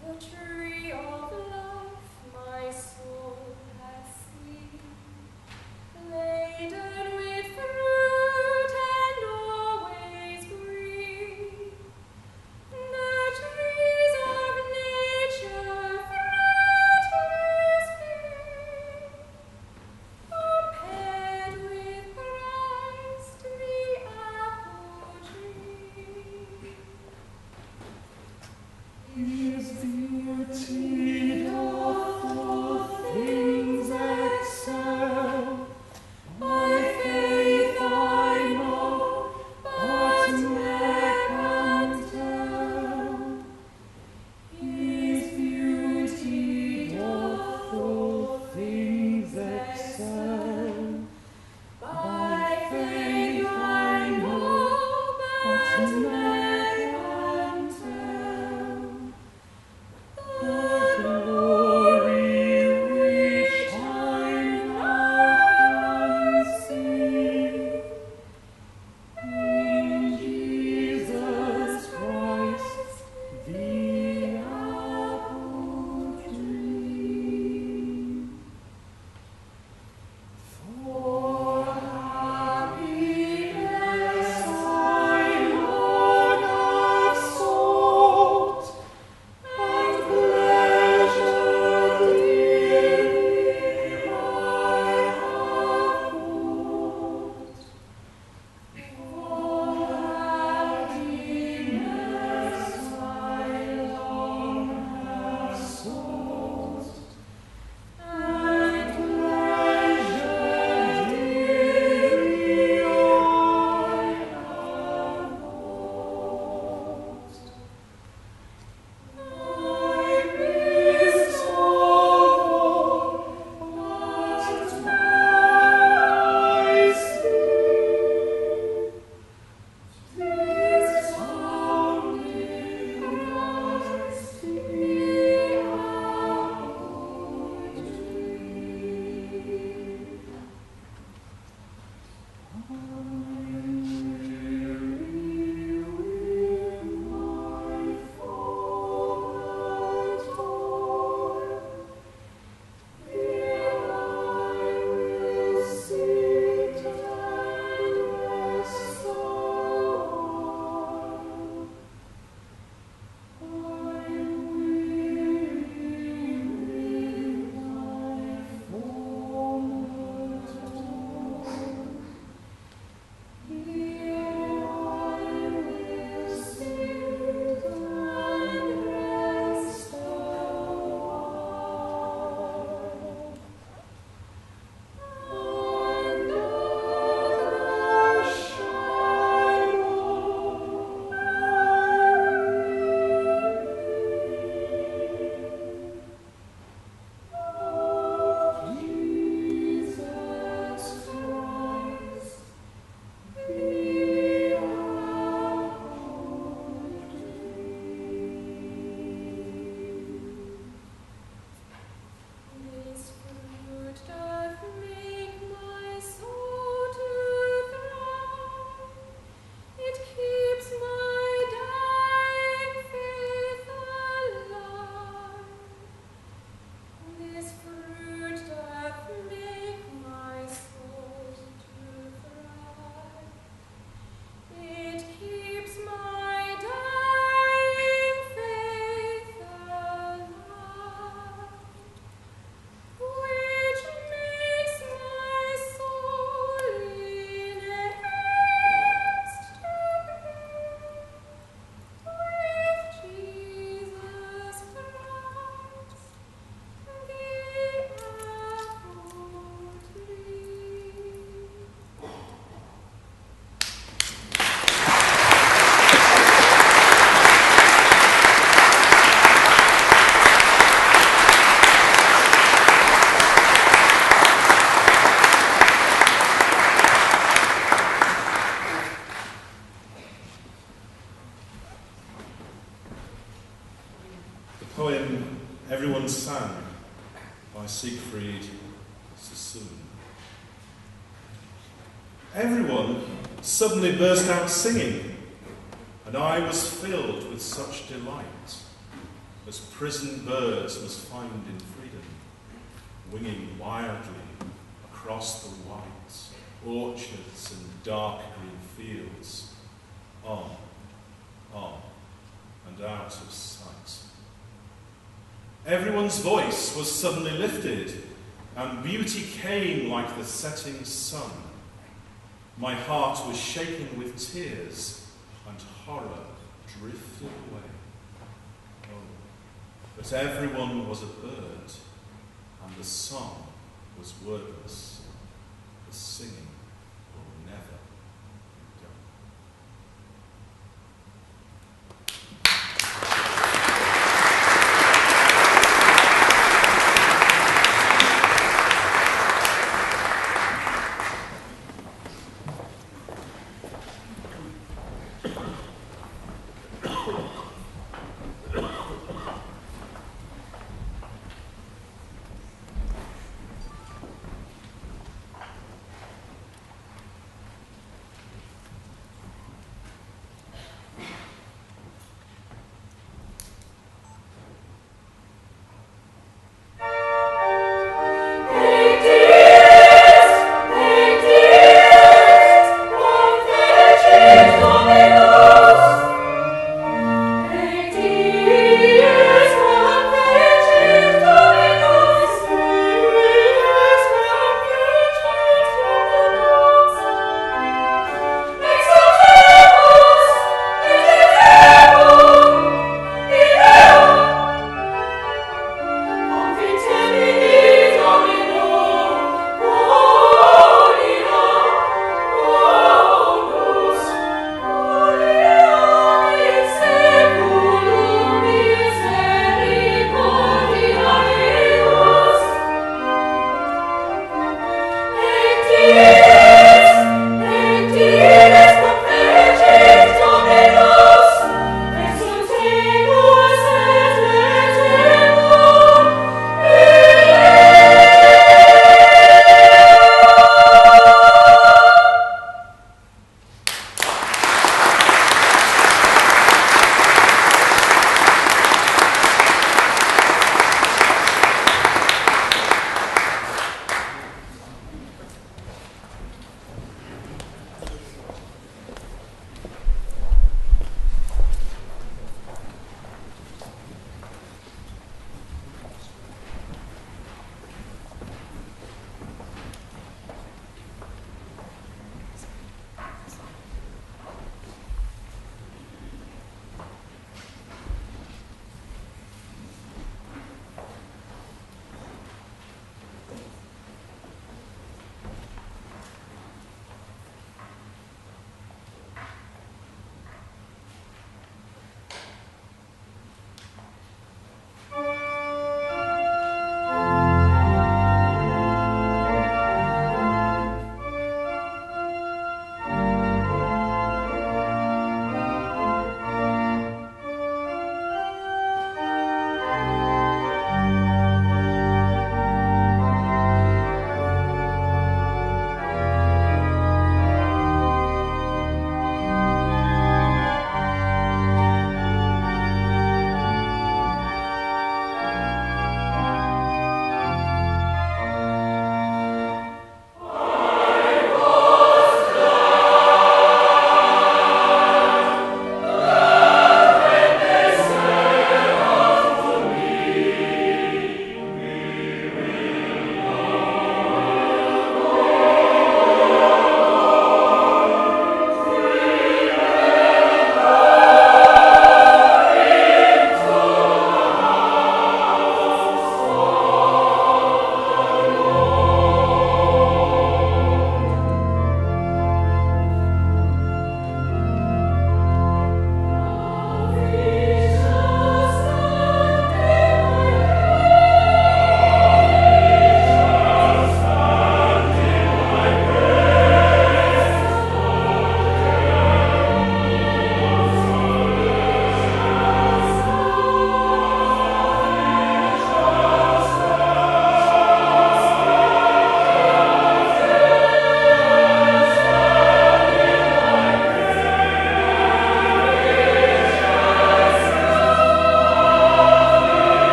The tree of life, my soul hath seen, laden with fruit and always green. The trees of nature, fruitless Everyone sang by Siegfried Sassoon. Everyone suddenly burst out singing, and I was filled with such delight, as prison birds must find in freedom, winging wildly across the white orchards and dark green fields, on, and out of sight. Everyone's voice was suddenly lifted, and beauty came like the setting sun. My heart was shaken with tears, and horror drifted away. Oh, but everyone was a bird, and the song was wordless. The singing will never be done.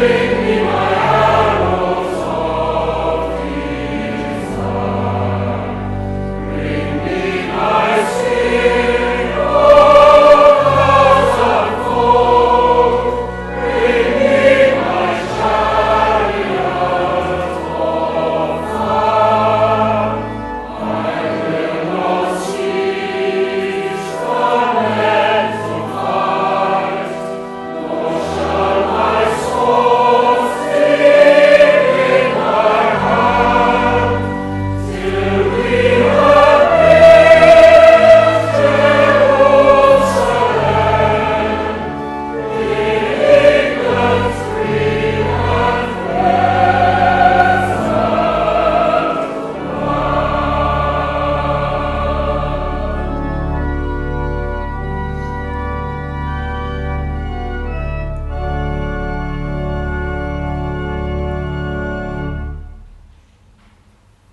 bring